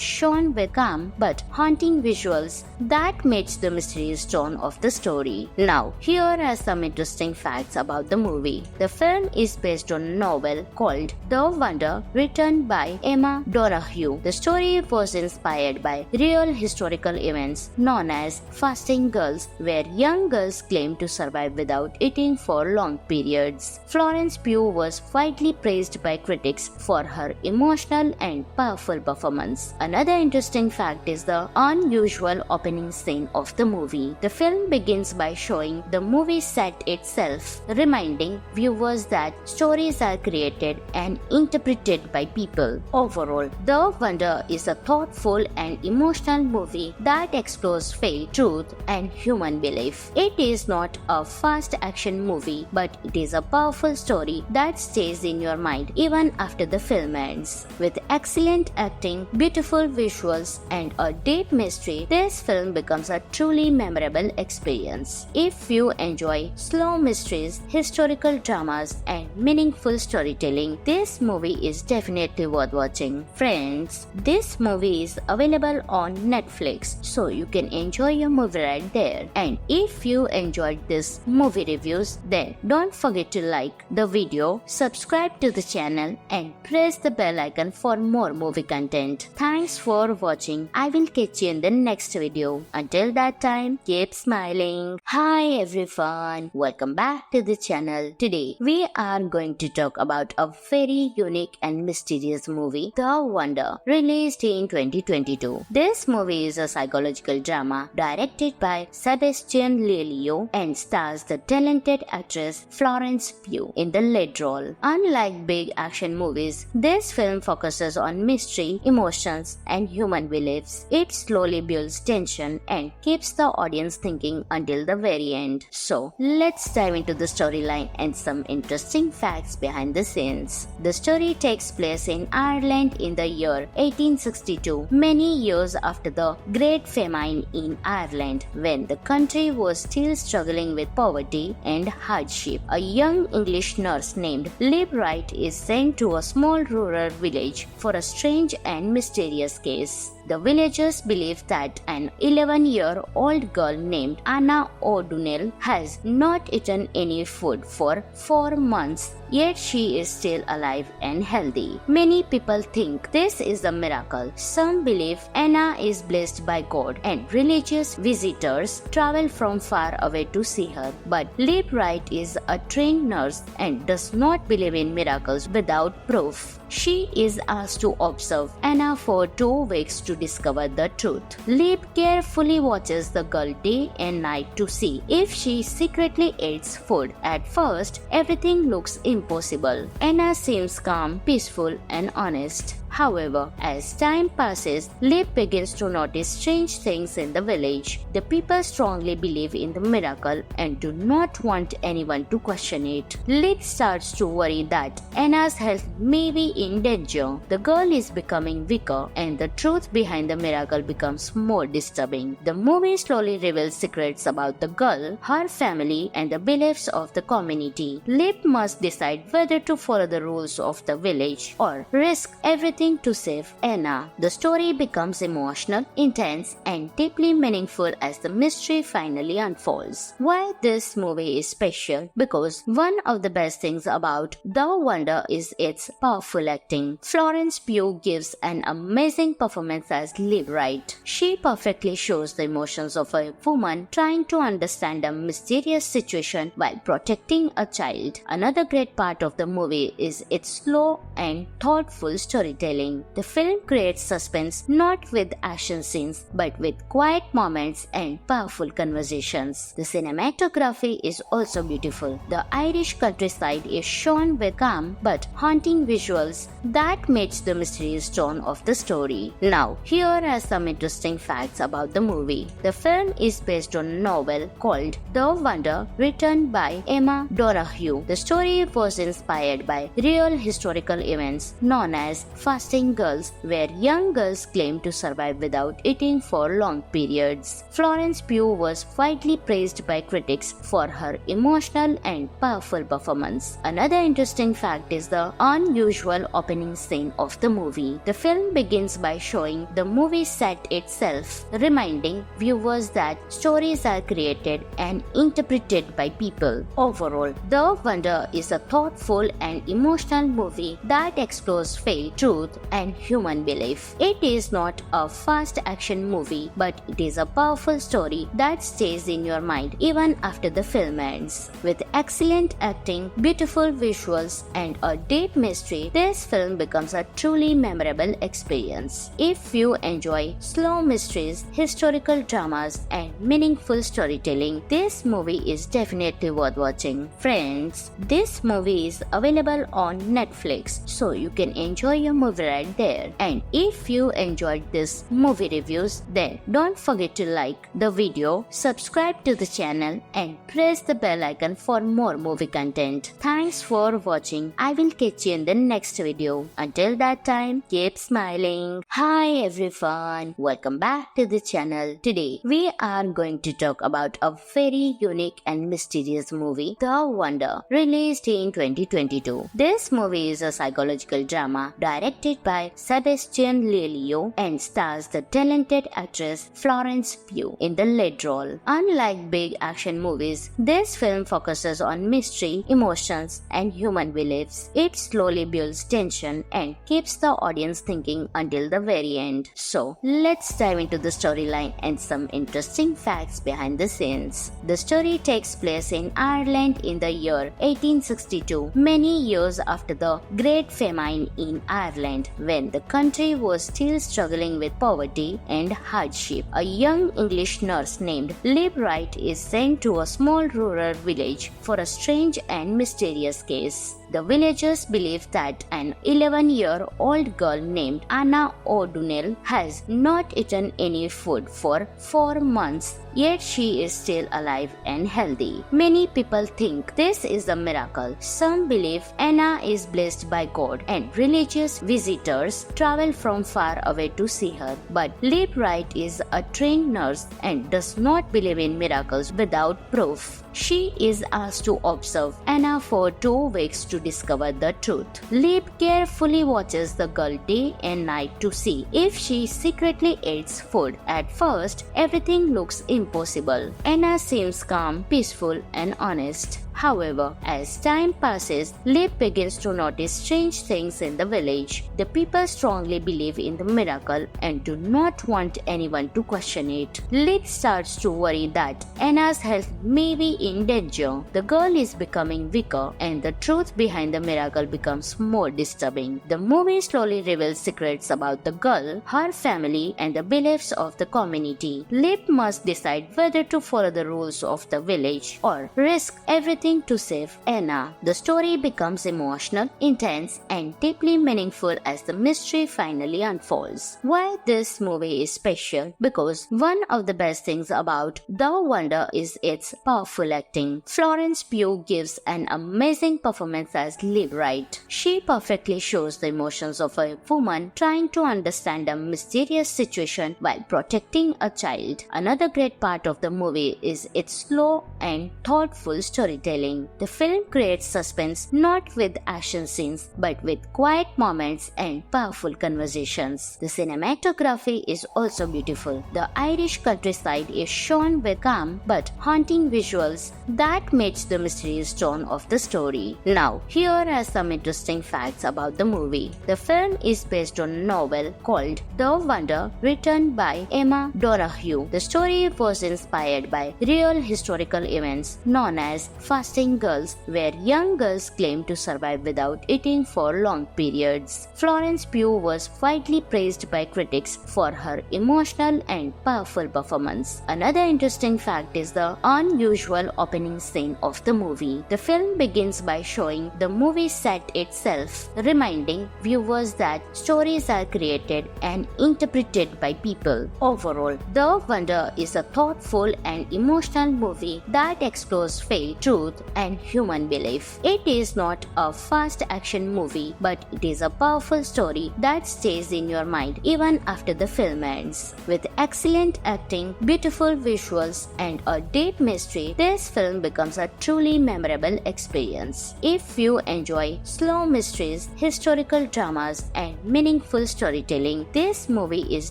shown with calm but haunting visuals that match the mysterious tone of the story. Now, here are some interesting facts about the movie. The film is based on a novel called The Wonder, written by Emma Donoghue. The story was inspired by real historical events known as fasting girls, where young girls claim to survive without eating for long periods. Florence Pugh was widely praised by critics for her emotional and powerful performance. Another interesting fact is the unusual opening scene of the movie. The film begins by showing the movie set itself, reminding viewers that stories are created and interpreted by people. Overall, The Wonder is a thoughtful and emotional movie that explores faith, truth, and human belief. It is not a fast action movie, but it is a powerful story that stays in your mind even after the film ends. With excellent acting, beautiful visuals, and a deep mystery, this this film becomes a truly memorable experience. If you enjoy slow mysteries, historical dramas, and meaningful storytelling, this movie is definitely worth watching. Friends, this movie is available on Netflix, so you can enjoy your movie right there. And if you enjoyed this movie reviews, then don't forget to like the video, subscribe to the channel, and press the bell icon for more movie content. Thanks for watching. I will catch you in the next video. Until that time, keep smiling. Hi everyone, welcome back to the channel. Today we are going to talk about a very unique and mysterious movie, The Wonder, released in 2022. This movie is a psychological drama directed by Sebastian Lelio and stars the talented actress Florence Pugh in the lead role. Unlike big action movies, this film focuses on mystery, emotions, and human beliefs. It slowly builds tension and keeps the audience thinking until the very end. So, let's dive into the storyline and some interesting facts behind the scenes. The story takes place in Ireland in the year 1862, many years after the Great Famine in Ireland, when the country was still struggling with poverty and hardship. A young English nurse named Lib Wright is sent to a small rural village for a strange and mysterious case. The villagers believe that an 11-year-old girl named Anna O'Donnell has not eaten any food for 4 months, yet she is still alive and healthy. Many people think this is a miracle. Some believe Anna is blessed by God, and religious visitors travel from far away to see her. But Lib Wright is a trained nurse and does not believe in miracles without proof. She is asked to observe Anna for 2 weeks to discover the truth. Lib carefully watches the girl day and night to see if she secretly eats food. At first, everything looks impossible. Anna seems calm, peaceful, and honest. However, as time passes, Lib begins to notice strange things in the village. The people strongly believe in the miracle and do not want anyone to question it. Lib starts to worry that Anna's health may be in danger. The girl is becoming weaker, and the truth behind the miracle becomes more disturbing. The movie slowly reveals secrets about the girl, her family, and the beliefs of the community. Lib must decide whether to follow the rules of the village or risk everything to save Anna. The story becomes emotional, intense, and deeply meaningful as the mystery finally unfolds. Why this movie is special? Because one of the best things about The Wonder is its powerful acting. Florence Pugh gives an amazing performance as Lib Wright. She perfectly shows the emotions of a woman trying to understand a mysterious situation while protecting a child. Another great part of the movie is its slow and thoughtful storytelling. The film creates suspense not with action scenes but with quiet moments and powerful conversations. The cinematography is also beautiful. The Irish countryside is shown with calm but haunting visuals that match the mysterious tone of the story. Now, here are some interesting facts about the movie. The film is based on a novel called The Wonder, written by Emma Donoghue. The story was inspired by real historical events known as fasting girls, where young girls claim to survive without eating for long periods. Florence Pugh was widely praised by critics for her emotional and powerful performance. Another interesting fact is the unusual opening scene of the movie. The film begins by showing the movie set itself, reminding viewers that stories are created and interpreted by people. Overall, The Wonder is a thoughtful and emotional movie that explores faith, truth, and human belief. It is not a fast action movie, but it is a powerful story that stays in your mind even after the film ends. With excellent acting, beautiful visuals, and a deep mystery, this film becomes a truly memorable experience. If you enjoy slow mysteries, historical dramas, and meaningful storytelling, this movie is definitely worth watching. Friends, this movie is available on Netflix, so you can enjoy your movie movie right there. And if you enjoyed this movie reviews, then don't forget to like the video, subscribe to the channel and press the bell icon for more movie content. Thanks for watching. I will catch you in the next video. Until that time, keep smiling. Hi everyone, welcome back to the channel. Today we are going to talk about a very unique and mysterious movie, The Wonder, released in 2022. This movie is a psychological drama directed by Sebastian Lelio and stars the talented actress Florence Pugh in the lead role. Unlike big action movies, this film focuses on mystery, emotions, and human beliefs. It slowly builds tension and keeps the audience thinking until the very end. So, let's dive into the storyline and some interesting facts behind the scenes. The story takes place in Ireland in the year 1862, many years after the Great Famine in Ireland, when the country was still struggling with poverty and hardship. A young English nurse named Lib Wright is sent to a small rural village for a strange and mysterious case. The villagers believe that an 11-year-old girl named Anna O'Donnell has not eaten any food for 4 months, yet she is still alive and healthy. Many people think this is a miracle. Some believe Anna is blessed by God and religious visitors travel from far away to see her. But Lib Wright is a trained nurse and does not believe in miracles without proof. She is asked to observe Anna for 2 weeks to discover the truth. Lib carefully watches the girl day and night to see if she secretly eats food. At first, everything looks impossible. Anna seems calm, peaceful, and honest. However, as time passes, Lib begins to notice strange things in the village. The people strongly believe in the miracle and do not want anyone to question it. Lib starts to worry that Anna's health may be in danger. The girl is becoming weaker and the truth behind the miracle becomes more disturbing. The movie slowly reveals secrets about the girl, her family, and the beliefs of the community. Lib must decide whether to follow the rules of the village or risk everything to save Anna. The story becomes emotional, intense, and deeply meaningful as the mystery finally unfolds. Why this movie is special? Because one of the best things about The Wonder is its powerful acting. Florence Pugh gives an amazing performance as Lib Wright. She perfectly shows the emotions of a woman trying to understand a mysterious situation while protecting a child. Another great part of the movie is its slow and thoughtful storytelling. The film creates suspense not with action scenes but with quiet moments and powerful conversations. The cinematography is also beautiful. The Irish countryside is shown with calm but haunting visuals that match the mysterious tone of the story. Now, here are some interesting facts about the movie. The film is based on a novel called The Wonder, written by Emma Donoghue. The story was inspired by real historical events known as fasting girls, where young girls claim to survive without eating for long periods. Florence Pugh was widely praised by critics for her emotional and powerful performance. Another interesting fact is the unusual opening scene of the movie. The film begins by showing the movie set itself, reminding viewers that stories are created and interpreted by people. Overall, The Wonder is a thoughtful and emotional movie that explores faith, truth, and human belief. It is not a fast action movie, but it is a powerful story that stays in your mind even after the film ends. With excellent acting, beautiful visuals, and a deep mystery, this film becomes a truly memorable experience. If you enjoy slow mysteries, historical dramas, and meaningful storytelling, this movie is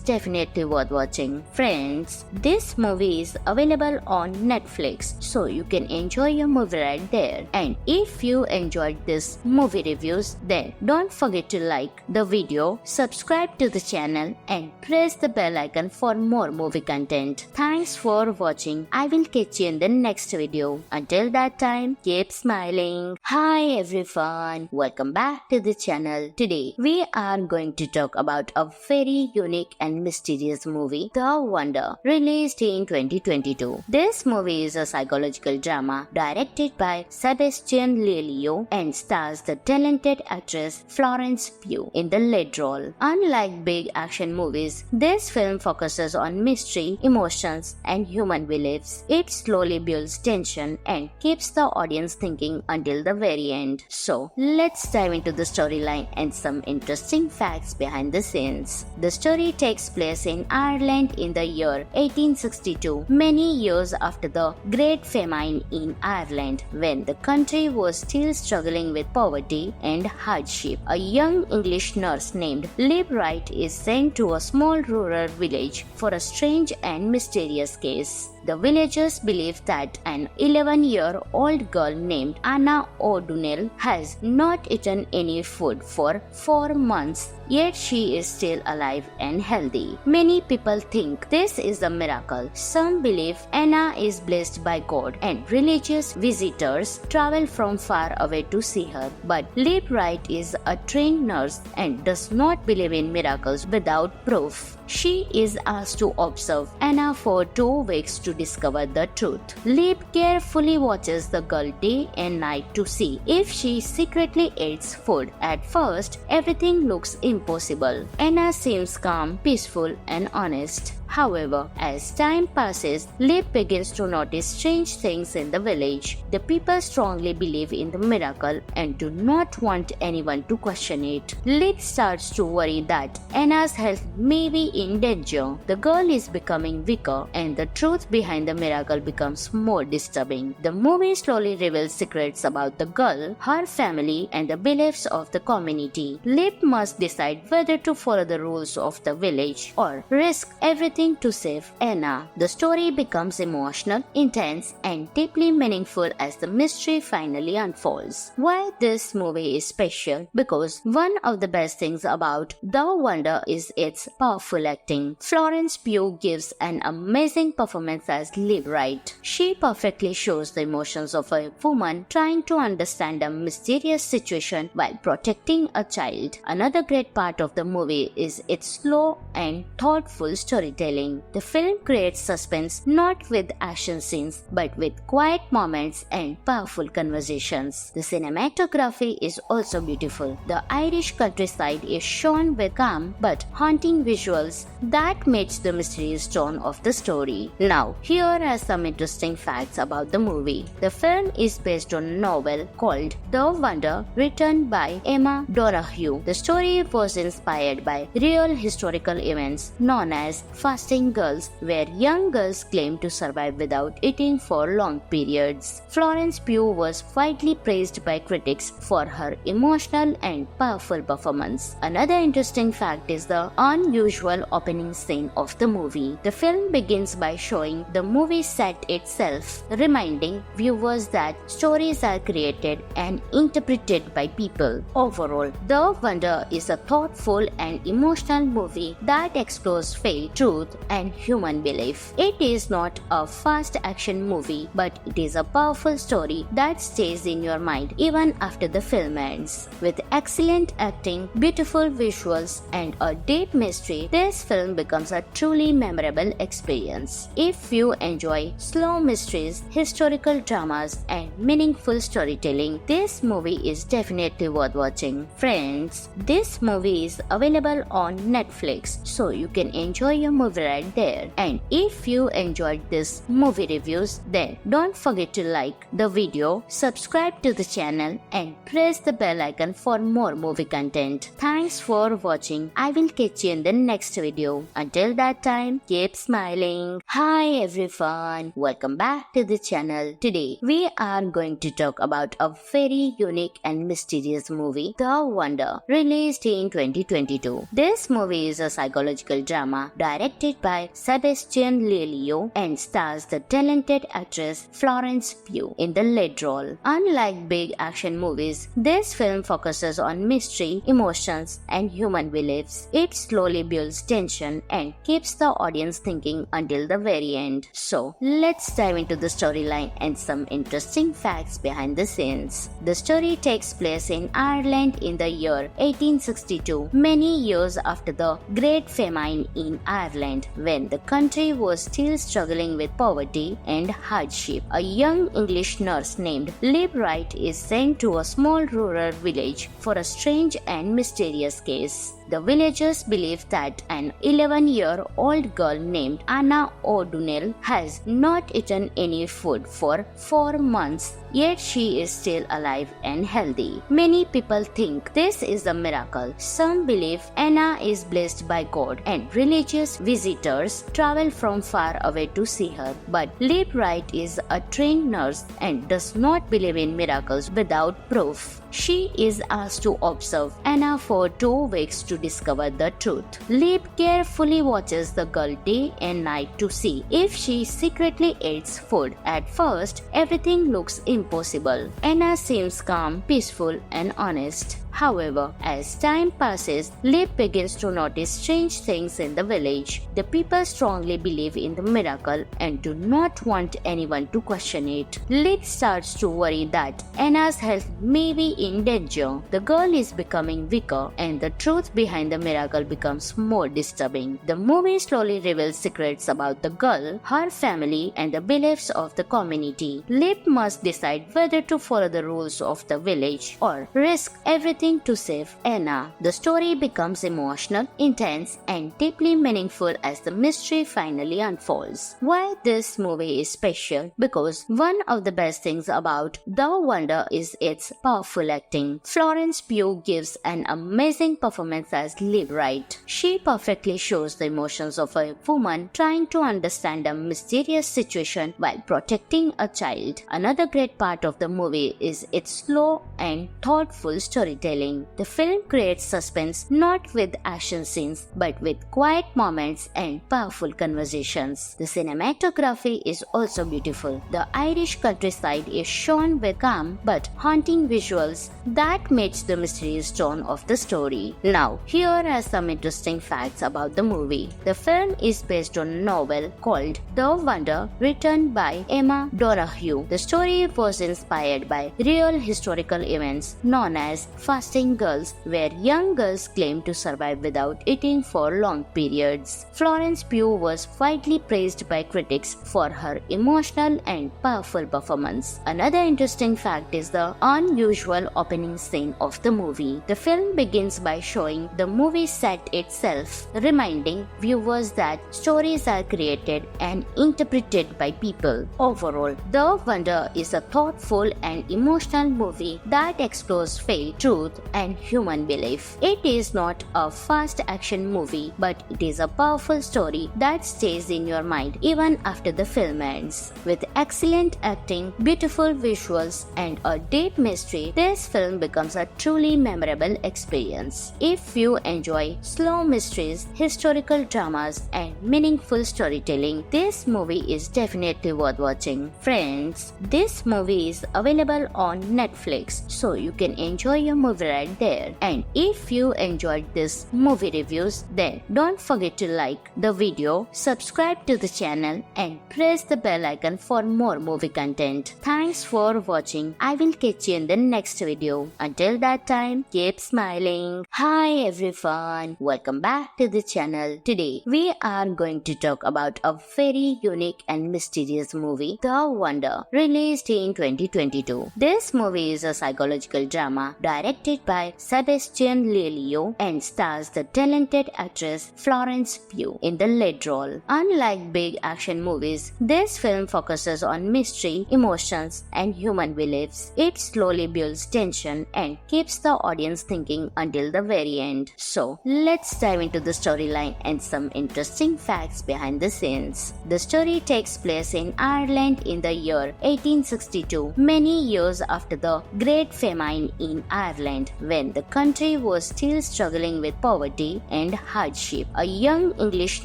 definitely worth watching. Friends, this movie is available on Netflix, so you can enjoy your movie right there. And if you enjoyed this movie reviews, then don't forget to like the video, subscribe to the channel, and press the bell icon for more movie content. Thanks for watching. I will catch you in the next video. Until that time, keep smiling. Hi everyone, welcome back to the channel. Today, we are going to talk about a very unique and mysterious movie, The Wonder, released in 2022. This movie is a psychological drama directed by Sebastian Lelio and stars the talented actress Florence Pugh in the lead role. Unlike big action movies, this film focuses on mystery, emotions, and human beliefs. It slowly builds tension and keeps the audience thinking until the very end. So, let's dive into the storyline and some interesting facts behind the scenes. The story takes place in Ireland in the year 1862, many years after the Great Famine in Ireland, when the country was still struggling with poverty and hardship. A young English nurse named Lib Wright is sent to a small rural village for a strange and mysterious case. The villagers believe that an 11-year-old girl named Anna O'Donnell has not eaten any food for 4 months, yet she is still alive and healthy. Many people think this is a miracle. Some believe Anna is blessed by God, and religious visitors travel from far away to see her. But Lib Wright is a trained nurse and does not believe in miracles without proof. She is asked to observe Anna for 2 weeks to discover the truth. Lib carefully watches the girl day and night to see if she secretly eats food. At first, everything looks impossible. Anna seems calm, peaceful, and honest. However, as time passes, Lib begins to notice strange things in the village. The people strongly believe in the miracle and do not want anyone to question it. Lib starts to worry that Anna's health may be in danger. The girl is becoming weaker, and the truth behind the miracle becomes more disturbing. The movie slowly reveals secrets about the girl, her family, and the beliefs of the community. Lib must decide whether to follow the rules of the village or risk everything to save Anna. The story becomes emotional, intense, and deeply meaningful as the mystery finally unfolds. Why this movie is special? Because one of the best things about The Wonder is its powerful acting. Florence Pugh gives an amazing performance as Lib Wright. She perfectly shows the emotions of a woman trying to understand a mysterious situation while protecting a child. Another great part of the movie is its slow and thoughtful storytelling. The film creates suspense not with action scenes but with quiet moments and powerful conversations. The cinematography is also beautiful. The Irish countryside is shown with calm but haunting visuals that match the mysterious tone of the story. Now, here are some interesting facts about the movie. The film is based on a novel called The Wonder, written by Emma Donoghue. The story was inspired by real historical events known as fasting girls, where young girls claim to survive without eating for long periods. Florence Pugh was widely praised by critics for her emotional and powerful performance. Another interesting fact is the unusual opening scene of the movie. The film begins by showing the movie set itself, reminding viewers that stories are created and interpreted by people. Overall, The Wonder is a thoughtful and emotional movie that explores faith, truth, and human belief. It is not a fast action movie, but it is a powerful story that stays in your mind even after the film ends. With excellent acting, beautiful visuals, and a deep mystery, this film becomes a truly memorable experience. If you enjoy slow mysteries, historical dramas, and meaningful storytelling, this movie is definitely worth watching. Friends, this movie is available on Netflix, so you can enjoy your movie right there. And if you enjoyed this movie reviews, then don't forget to like the video, subscribe to the channel, and press the bell icon for more movie content. Thanks for watching. I will catch you in the next video. Until that time, keep smiling. Hi everyone, welcome back to the channel. Today, we are going to talk about a very unique and mysterious movie, The Wonder, released in 2022. This movie is a psychological drama directed directed by Sebastian Lelio and stars the talented actress Florence Pugh in the lead role. Unlike big action movies, this film focuses on mystery, emotions, and human beliefs. It slowly builds tension and keeps the audience thinking until the very end. So, let's dive into the storyline and some interesting facts behind the scenes. The story takes place in Ireland in the year 1862, many years after the Great Famine in Ireland, when the country was still struggling with poverty and hardship. A young English nurse named Lib Wright is sent to a small rural village for a strange and mysterious case. The villagers believe that an 11-year-old girl named Anna O'Donnell has not eaten any food for 4 months, yet she is still alive and healthy. Many people think this is a miracle. Some believe Anna is blessed by God and religious visitors travel from far away to see her. But Lib Wright is a trained nurse and does not believe in miracles without proof. She is asked to observe Anna for 2 weeks to discover the truth. Lib carefully watches the girl day and night to see if she secretly eats food. At first, everything looks impossible. Anna seems calm, peaceful, and honest. However, as time passes, Lib begins to notice strange things in the village. The people strongly believe in the miracle and do not want anyone to question it. Lib starts to worry that Anna's health may be in danger. The girl is becoming weaker and the truth behind the miracle becomes more disturbing. The movie slowly reveals secrets about the girl, her family, and the beliefs of the community. Lib must decide whether to follow the rules of the village or risk everything to save Anna. The story becomes emotional, intense, and deeply meaningful as the mystery finally unfolds. Why this movie is special? Because one of the best things about The Wonder is its powerful acting. Florence Pugh gives an amazing performance as Lib Wright. She perfectly shows the emotions of a woman trying to understand a mysterious situation while protecting a child. Another great part of the movie is its slow and thoughtful storytelling. The film creates suspense not with action scenes but with quiet moments and powerful conversations. The cinematography is also beautiful. The Irish countryside is shown with calm but haunting visuals that match the mysterious tone of the story. Now, here are some interesting facts about the movie. The film is based on a novel called The Wonder, written by Emma Donoghue. The story was inspired by real historical events known as fasting girls, where young girls claim to survive without eating for long periods. Florence Pugh was widely praised by critics for her emotional and powerful performance. Another interesting fact is the unusual opening scene of the movie. The film begins by showing the movie set itself, reminding viewers that stories are created and interpreted by people. Overall, The Wonder is a thoughtful and emotional movie that explores faith, truth, and human belief. It is not a fast action movie, but it is a powerful story that stays in your mind even after the film ends. With excellent acting, beautiful visuals, and a deep mystery, this film becomes a truly memorable experience. If you enjoy slow mysteries, historical dramas, and meaningful storytelling, this movie is definitely worth watching. Friends, this movie is available on Netflix, so you can enjoy your movie right there. And if you enjoyed this movie reviews, then don't forget to like the video, subscribe to the channel, and press the bell icon for more movie content. Thanks for watching. I will catch you in the next video. Until that time, keep smiling. Hi everyone, welcome back to the channel. Today we are going to talk about a very unique and mysterious movie, The Wonder, released in 2022. This movie is a psychological drama directed by Sebastian Lelio and stars the talented actress Florence Pugh in the lead role. Unlike big action movies, this film focuses on mystery, emotions, and human beliefs. It slowly builds tension and keeps the audience thinking until the very end. So, let's dive into the storyline and some interesting facts behind the scenes. The story takes place in Ireland in the year 1862, many years after the Great Famine in Ireland, when the country was still struggling with poverty and hardship. A young English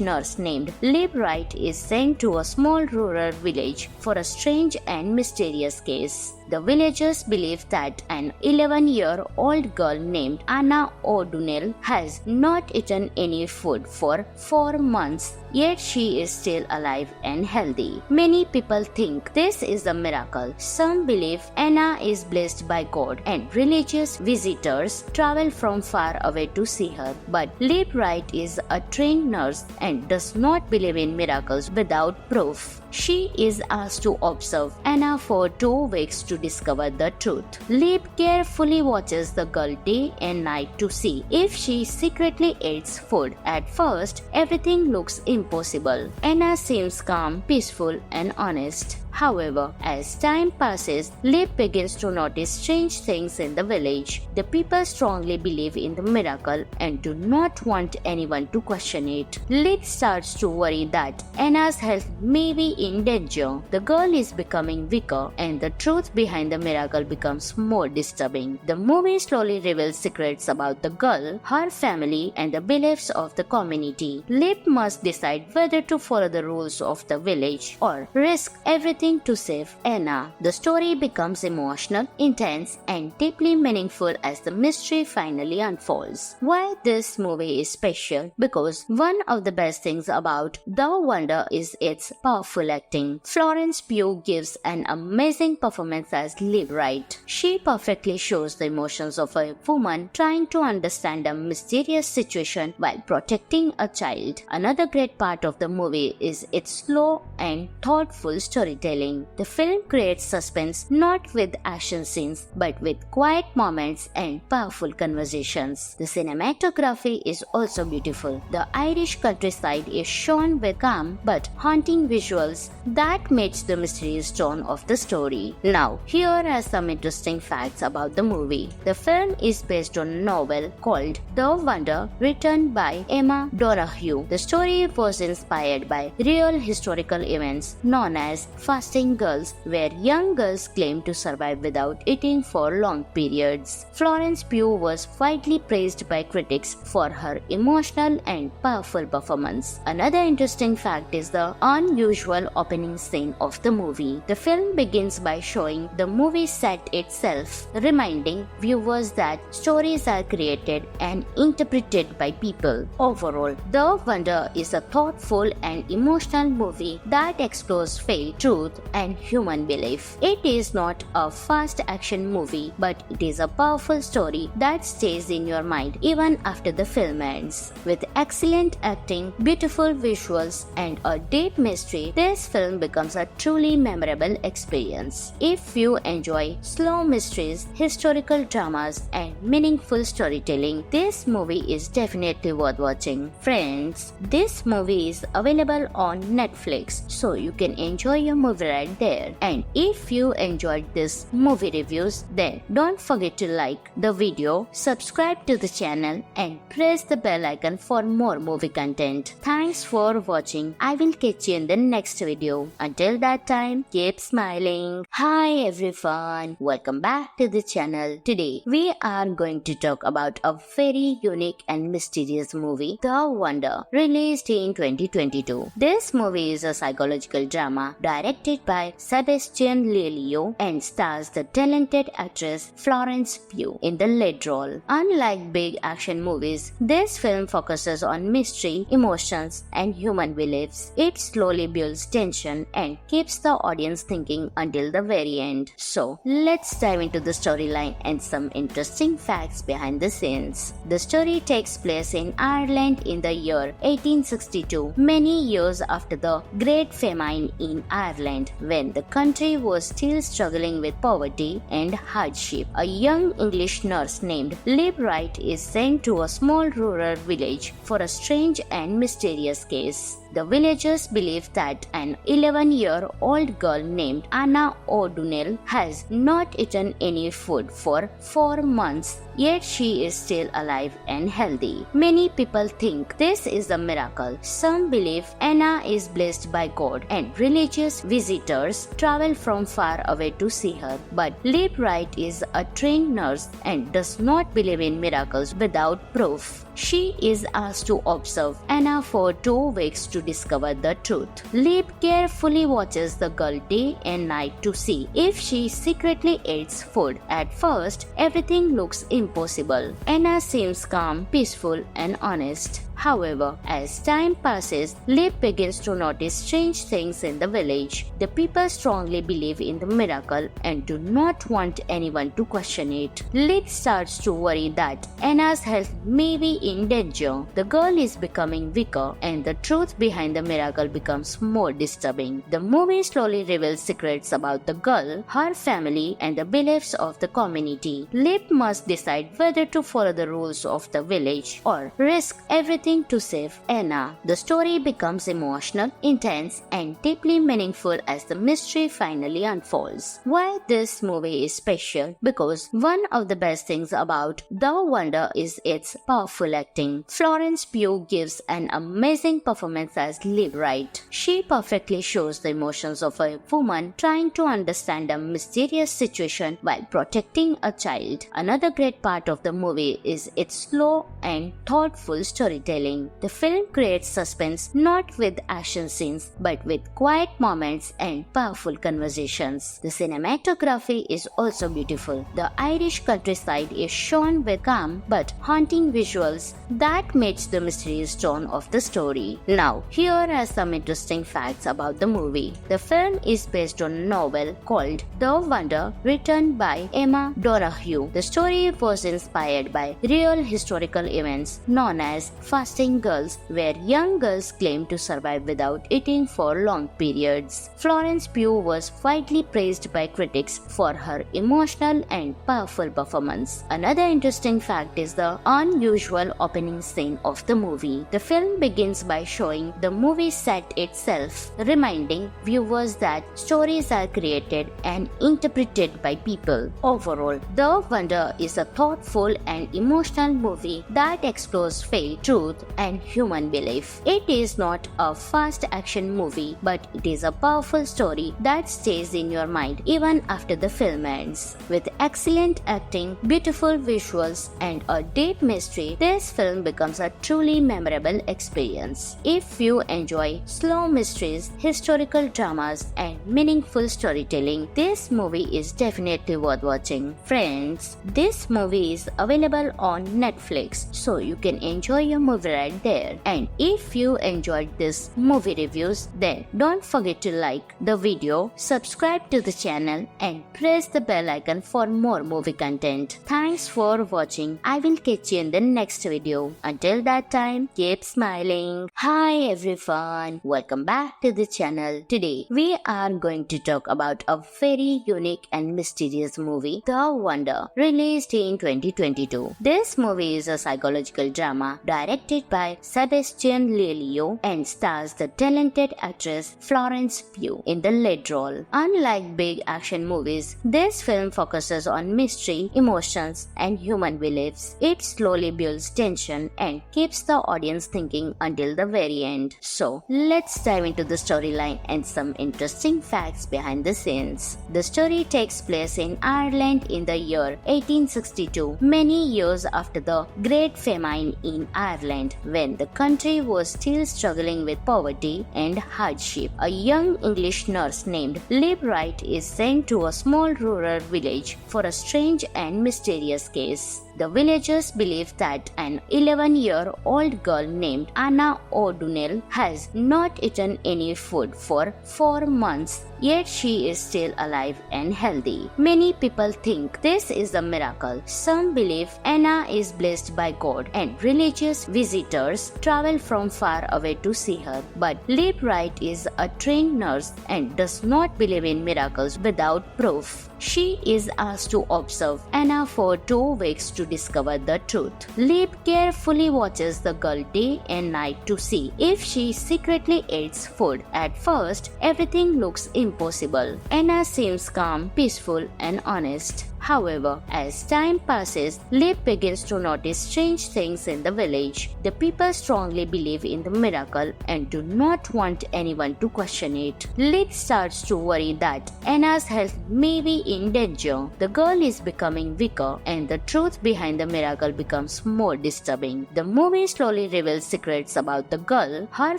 nurse named Lib Wright is sent to a small rural village for a strange and mysterious case. The villagers believe that an 11-year-old girl named Anna O'Donnell has not eaten any food for 4 months, yet she is still alive and healthy. Many people think this is a miracle. Some believe Anna is blessed by God and religious visitors travel from far away to see her. But Lib Wright is a trained nurse and does not believe in miracles without proof. She is asked to observe Anna for 2 weeks to discover the truth. Lib carefully watches the girl day and night to see if she secretly eats food. At first, everything looks impossible. Anna seems calm, peaceful, and honest. However, as time passes, Lib begins to notice strange things in the village. The people strongly believe in the miracle and do not want anyone to question it. Lib starts to worry that Anna's health may be in danger. The girl is becoming weaker and the truth behind the miracle becomes more disturbing. The movie slowly reveals secrets about the girl, her family, and the beliefs of the community. Lib must decide whether to follow the rules of the village or risk everything to save Anna. The story becomes emotional, intense, and deeply meaningful as the mystery finally unfolds. Why this movie is special? Because one of the best things about The Wonder is its powerful acting. Florence Pugh gives an amazing performance as Lib Wright. She perfectly shows the emotions of a woman trying to understand a mysterious situation while protecting a child. Another great part of the movie is its slow and thoughtful storytelling. The film creates suspense not with action scenes but with quiet moments and powerful conversations. The cinematography is also beautiful. The Irish countryside is shown with calm but haunting visuals that match the mysterious tone of the story. Now, here are some interesting facts about the movie. The film is based on a novel called The Wonder, written by Emma Donoghue. The story was inspired by real historical events known as fasting girls, where young girls claim to survive without eating for long periods. Florence Pugh was widely praised by critics for her emotional and powerful performance. Another interesting fact is the unusual opening scene of the movie. The film begins by showing the movie set itself, reminding viewers that stories are created and interpreted by people. Overall, The Wonder is a thoughtful and emotional movie that explores faith, truth, and human belief. It is not a fast action movie, but it is a powerful story that stays in your mind even after the film ends. With excellent acting, beautiful visuals, and a deep mystery, this film becomes a truly memorable experience. If you enjoy slow mysteries, historical dramas, and meaningful storytelling, this movie is definitely worth watching. Friends, this movie is available on Netflix, so you can enjoy your movie right there. And if you enjoyed this movie reviews, then don't forget to like the video, subscribe to the channel, and press the bell icon for more movie content. Thanks for watching. I will catch you in the next video. Until that time, keep smiling. Hi everyone, welcome back to the channel. Today we are going to talk about a very unique and mysterious movie, The Wonder, released in 2022. This movie is a psychological drama directed by Sebastian Lelio and stars the talented actress Florence Pugh in the lead role. Unlike big action movies, this film focuses on mystery, emotions, and human beliefs. It slowly builds tension and keeps the audience thinking until the very end. So, let's dive into the storyline and some interesting facts behind the scenes. The story takes place in Ireland in the year 1862, many years after the Great Famine in Ireland, Ireland when the country was still struggling with poverty and hardship. A young English nurse named Lib Wright is sent to a small rural village for a strange and mysterious case. The villagers believe that an 11-year-old girl named Anna O'Donnell has not eaten any food for 4 months, yet she is still alive and healthy. Many people think this is a miracle. Some believe Anna is blessed by God and religious visitors travel from far away to see her. But Lib Wright is a trained nurse and does not believe in miracles without proof. She is asked to observe Anna for 2 weeks to discover the truth. Lib carefully watches the girl day and night to see if she secretly eats food. At first, everything looks impossible. Anna seems calm, peaceful, and honest. However, as time passes, Lib begins to notice strange things in the village. The people strongly believe in the miracle and do not want anyone to question it. Lib starts to worry that Anna's health may be in danger. The girl is becoming weaker and the truth behind the miracle becomes more disturbing. The movie slowly reveals secrets about the girl, her family, and the beliefs of the community. Lib must decide whether to follow the rules of the village or risk everything to save Anna. The story becomes emotional, intense, and deeply meaningful as the mystery finally unfolds. Why this movie is special? Because one of the best things about The Wonder is its powerful acting. Florence Pugh gives an amazing performance as Lib Wright. She perfectly shows the emotions of a woman trying to understand a mysterious situation while protecting a child. Another great part of the movie is its slow and thoughtful storytelling. The film creates suspense not with action scenes but with quiet moments and powerful conversations. The cinematography is also beautiful. The Irish countryside is shown with calm but haunting visuals that match the mysterious tone of the story. Now, here are some interesting facts about the movie. The film is based on a novel called The Wonder, written by Emma Donoghue. The story was inspired by real historical events known as fasting girls, where young girls claim to survive without eating for long periods. Florence Pugh was widely praised by critics for her emotional and powerful performance. Another interesting fact is the unusual opening scene of the movie. The film begins by showing the movie set itself, reminding viewers that stories are created and interpreted by people. Overall, The Wonder is a thoughtful and emotional movie that explores faith, truth, and human belief. It is not a fast action movie, but it is a powerful story that stays in your mind even after the film ends. With excellent acting, beautiful visuals, and a deep mystery, this film becomes a truly memorable experience. If you enjoy slow mysteries, historical dramas, and meaningful storytelling, this movie is definitely worth watching. Friends, this movie is available on Netflix, so you can enjoy your movie right there. And if you enjoyed this movie reviews, then don't forget to like the video, subscribe to the channel, and press the bell icon for more movie content. Thanks for watching. I will catch you in the next video. Until that time, keep smiling. Hi everyone, welcome back to the channel. Today we are going to talk about a very unique and mysterious movie, The Wonder, released in 2022. This movie is a psychological drama directed by Sebastian Lelio and stars the talented actress Florence Pugh in the lead role. Unlike big action movies, this film focuses on mystery, emotions, and human beliefs. It slowly builds tension and keeps the audience thinking until the very end. So, let's dive into the storyline and some interesting facts behind the scenes. The story takes place in Ireland in the year 1862, many years after the Great Famine in Ireland, when the country was still struggling with poverty and hardship. A young English nurse named Lib Wright is sent to a small rural village for a strange and mysterious case. The villagers believe that an 11-year-old girl named Anna O'Donnell has not eaten any food for 4 months, yet she is still alive and healthy. Many people think this is a miracle. Some believe Anna is blessed by God and religious visitors visitors travel from far away to see her. But Lib Wright is a trained nurse and does not believe in miracles without proof. She is asked to observe Anna for 2 weeks to discover the truth. Lib carefully watches the girl day and night to see if she secretly eats food. At first, everything looks impossible. Anna seems calm, peaceful, and honest. However, as time passes, Lib begins to notice strange things in the village. The people strongly believe in the miracle and do not want anyone to question it. Lib starts to worry that Anna's health may be in danger. The girl is becoming weaker and the truth behind the miracle becomes more disturbing. The movie slowly reveals secrets about the girl, her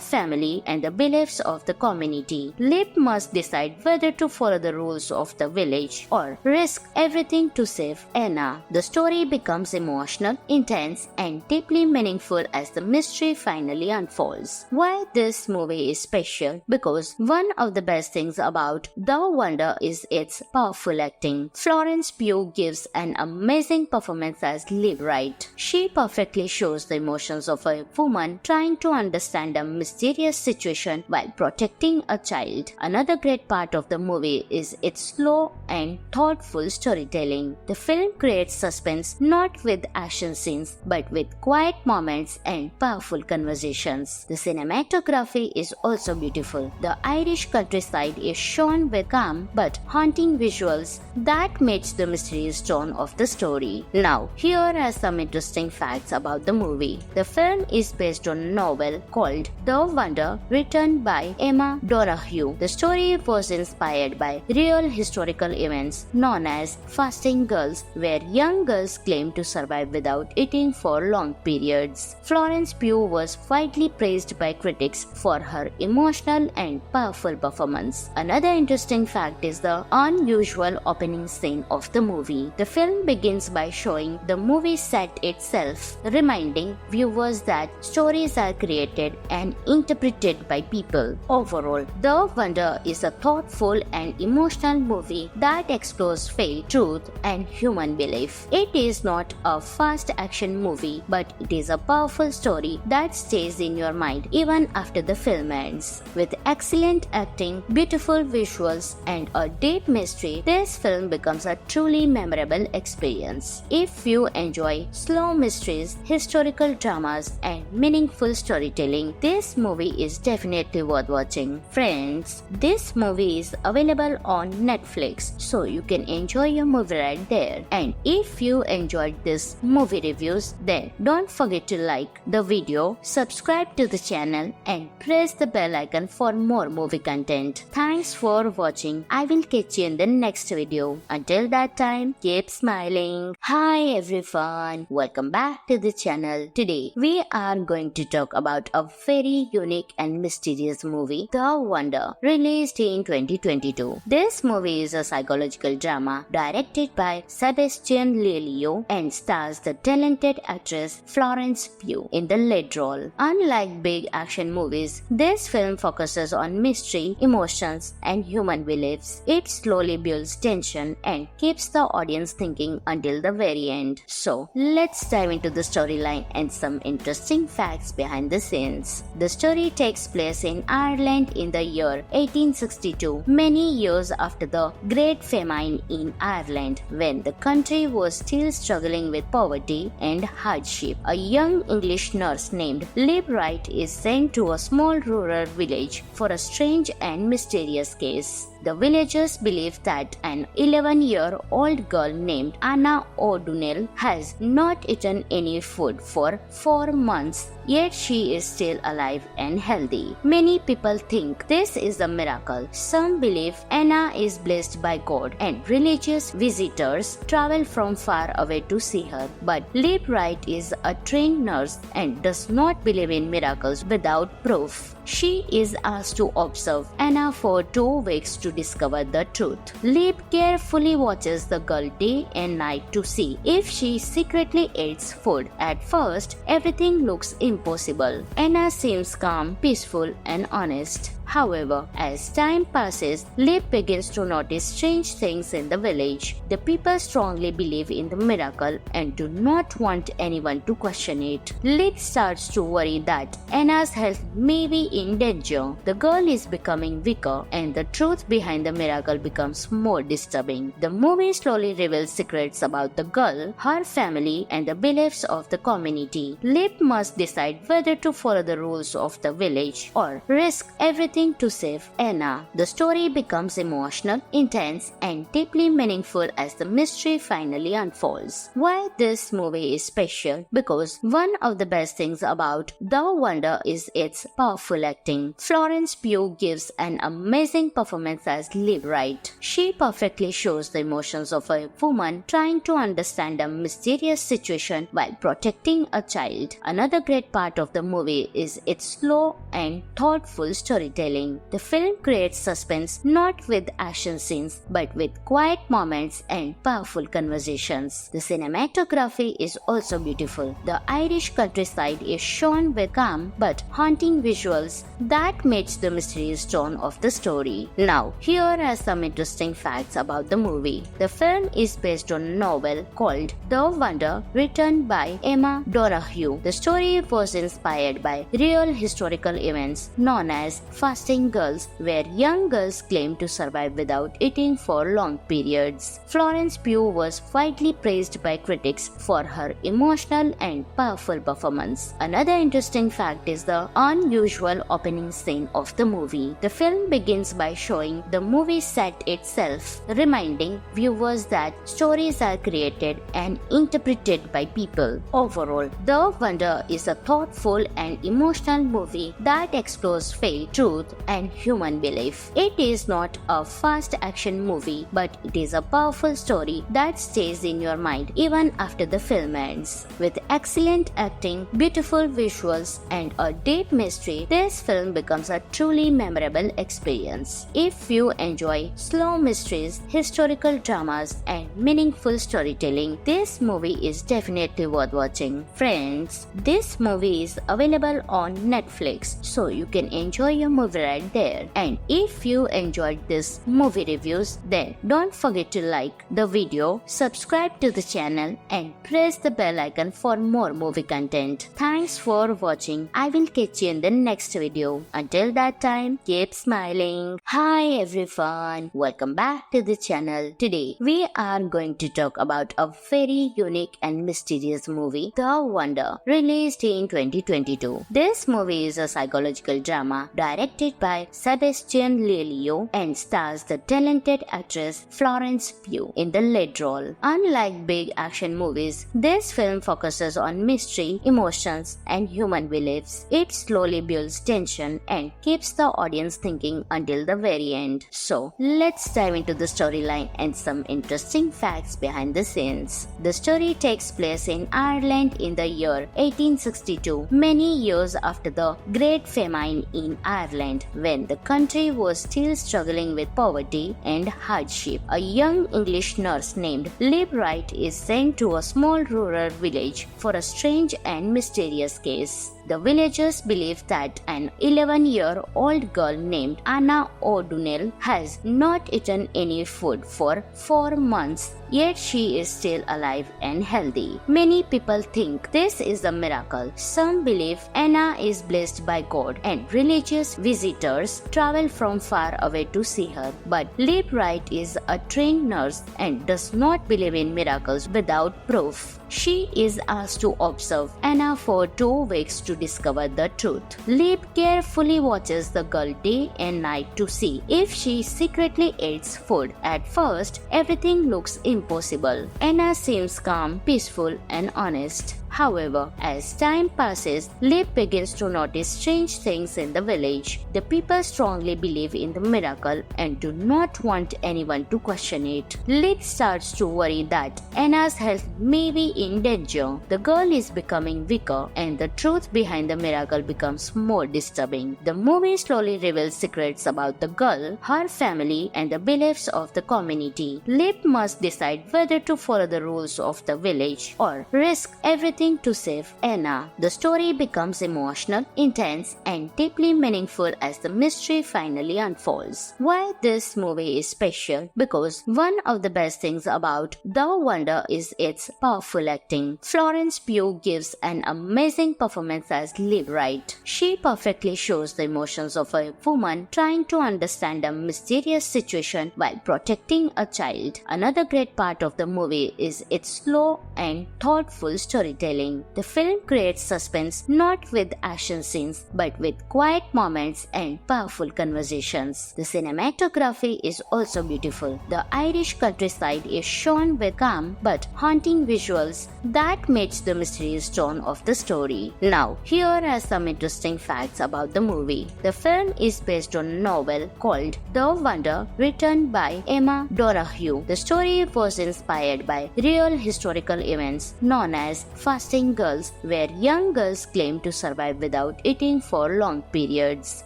family, and the beliefs of the community. Lib must decide whether to follow the rules of the village or risk everything to save Anna. The story becomes emotional, intense, and deeply meaningful as the mystery finally unfolds. Why this movie is special? Because one of the best things about The Wonder is its powerful acting. Florence Pugh gives an amazing performance as Lib Wright. She perfectly shows the emotions of a woman trying to understand a mysterious situation while protecting a child. Another great part of the movie is its slow and thoughtful storytelling. The film creates suspense not with action scenes but with quiet moments and powerful conversations. The cinematography is also beautiful. The Irish countryside is shown with calm but haunting visuals that match the mysterious tone of the story. Now, here are some interesting facts about the movie. The film is based on a novel called The Wonder written by Emma Donoghue. The story was inspired by real historical events known as fasting girls, where young girls claim to survive without eating for long periods. Florence Pugh was widely praised by critics for her emotional and powerful performance. Another interesting fact is the unusual opening scene of the movie. The film begins by showing the movie set itself, reminding viewers that stories are created and interpreted by people. Overall, The Wonder is a thoughtful and emotional movie that explores faith, truth, and human belief. It is not a fast action movie, but it is a powerful story that stays in your mind even after the film ends. With excellent acting, beautiful visuals, and a deep mystery, this film becomes a truly memorable experience. If you enjoy slow mysteries, historical dramas, and meaningful storytelling, this movie is definitely worth watching. Friends, this movie is available on Netflix, so you can enjoy your movie right there. And if you enjoyed this movie reviews, then don't forget to like the video, subscribe to the channel, and press the bell icon for more movie content. Thanks for watching. I will catch you in the next video. Until that time, keep smiling. Hi everyone, welcome back to the channel. Today we are going to talk about a very unique and mysterious movie, The Wonder, released in 2022. This movie is a psychological drama directed by Sebastian Lelio and stars the talented actress Florence Pugh in the lead role. Unlike big action movies, this film focuses on mystery, emotions, and human beliefs. It slowly builds tension and keeps the audience thinking until the very end. So, let's dive into the storyline and some interesting facts behind the scenes. The story takes place in Ireland in the year 1862, many years after the Great Famine in Ireland, when the country was still struggling with poverty and hardship. A young English nurse named Lib Wright is sent to a small rural village for a strange and mysterious case. The villagers believe that an 11-year-old girl named Anna O'Donnell has not eaten any food for 4 months, yet she is still alive and healthy. Many people think this is a miracle. Some believe Anna is blessed by God, and religious visitors travel from far away to see her. But Lib Wright is a trained nurse and does not believe in miracles without proof. She is asked to observe Anna for 2 weeks to discover the truth. Lib carefully watches the girl day and night to see if she secretly eats food. At first, everything looks impossible. Anna seems calm, peaceful, and honest. However, as time passes, Lip begins to notice strange things in the village. The people strongly believe in the miracle and do not want anyone to question it. Lip starts to worry that Anna's health may be in danger. The girl is becoming weaker and the truth behind the miracle becomes more disturbing. The movie slowly reveals secrets about the girl, her family, and the beliefs of the community. Lip must decide whether to follow the rules of the village or risk everything to save Anna. The story becomes emotional, intense, and deeply meaningful as the mystery finally unfolds. Why this movie is special? Because one of the best things about The Wonder is its powerful acting. Florence Pugh gives an amazing performance as Liv Wright. She perfectly shows the emotions of a woman trying to understand a mysterious situation while protecting a child. Another great part of the movie is its slow and thoughtful storytelling. The film creates suspense not with action scenes but with quiet moments and powerful conversations. The cinematography is also beautiful. The Irish countryside is shown with calm but haunting visuals that match the mysterious tone of the story. Now, here are some interesting facts about the movie. The film is based on a novel called The Wonder, written by Emma Donoghue. The story was inspired by real historical events known as fasting girls, where young girls claim to survive without eating for long periods. Florence Pugh was widely praised by critics for her emotional and powerful performance. Another interesting fact is the unusual opening scene of the movie. The film begins by showing the movie set itself, reminding viewers that stories are created and interpreted by people. Overall, The Wonder is a thoughtful and emotional movie that explores faith, truth, and human belief. It is not a fast action movie, but it is a powerful story that stays in your mind even after the film ends. With excellent acting, beautiful visuals, and a deep mystery, this film becomes a truly memorable experience. If you enjoy slow mysteries, historical dramas, and meaningful storytelling, this movie is definitely worth watching. Friends, this movie is available on Netflix, so you can enjoy your movie right there. And if you enjoyed this movie reviews, then don't forget to like the video, subscribe to the channel, and press the bell icon for more movie content. Thanks for watching. I will catch you in the next video. Until that time, keep smiling. Hi everyone, welcome back to the channel. Today we are going to talk about a very unique and mysterious movie, The Wonder, released in 2022. This movie is a psychological drama directed by Sebastian Lelio and stars the talented actress Florence Pugh in the lead role. Unlike big action movies, this film focuses on mystery, emotions, and human beliefs. It slowly builds tension and keeps the audience thinking until the very end. So, let's dive into the storyline and some interesting facts behind the scenes. The story takes place in Ireland in the year 1862, many years after the Great Famine in Ireland, when the country was still struggling with poverty and hardship. A young English nurse named Liv Wright is sent to a small rural village for a strange and mysterious case. The villagers believe that an 11-year-old girl named Anna O'Donnell has not eaten any food for 4 months, yet she is still alive and healthy. Many people think this is a miracle. Some believe Anna is blessed by God, and religious visitors travel from far away to see her. But Liv Wright is a trained nurse and does not believe in miracles without proof. She is asked to observe Anna for 2 weeks to discover the truth. Liv carefully watches the girl day and night to see if she secretly eats food. At first, everything looks impossible. Anna seems calm, peaceful, and honest. However, as time passes, Liv begins to notice strange things in the village. The people strongly believe in the miracle and do not want anyone to question it. Liv starts to worry that Anna's health may be in danger. The girl is becoming weaker, and the truth behind the miracle becomes more disturbing. The movie slowly reveals secrets about the girl, her family, and the beliefs of the community. Lip must decide whether to follow the rules of the village or risk everything to save Anna. The story becomes emotional, intense, and deeply meaningful as the mystery finally unfolds. Why this movie is special? Because one of the best things about The Wonder is its powerful acting. Florence Pugh gives an amazing performance as Liv Wright. She perfectly shows the emotions of a woman trying to understand a mysterious situation while protecting a child. Another great part of the movie is its slow and thoughtful storytelling. The film creates suspense not with action scenes but with quiet moments and powerful conversations. The cinematography is also beautiful. The Irish countryside is shown with calm but haunting visuals that match the mysterious tone of the story. Now, here are some interesting facts about the movie. The film is based on a novel called The Wonder, written by Emma Donoghue. The story was inspired by real historical events known as fasting girls, where young girls claim to survive without eating for long periods.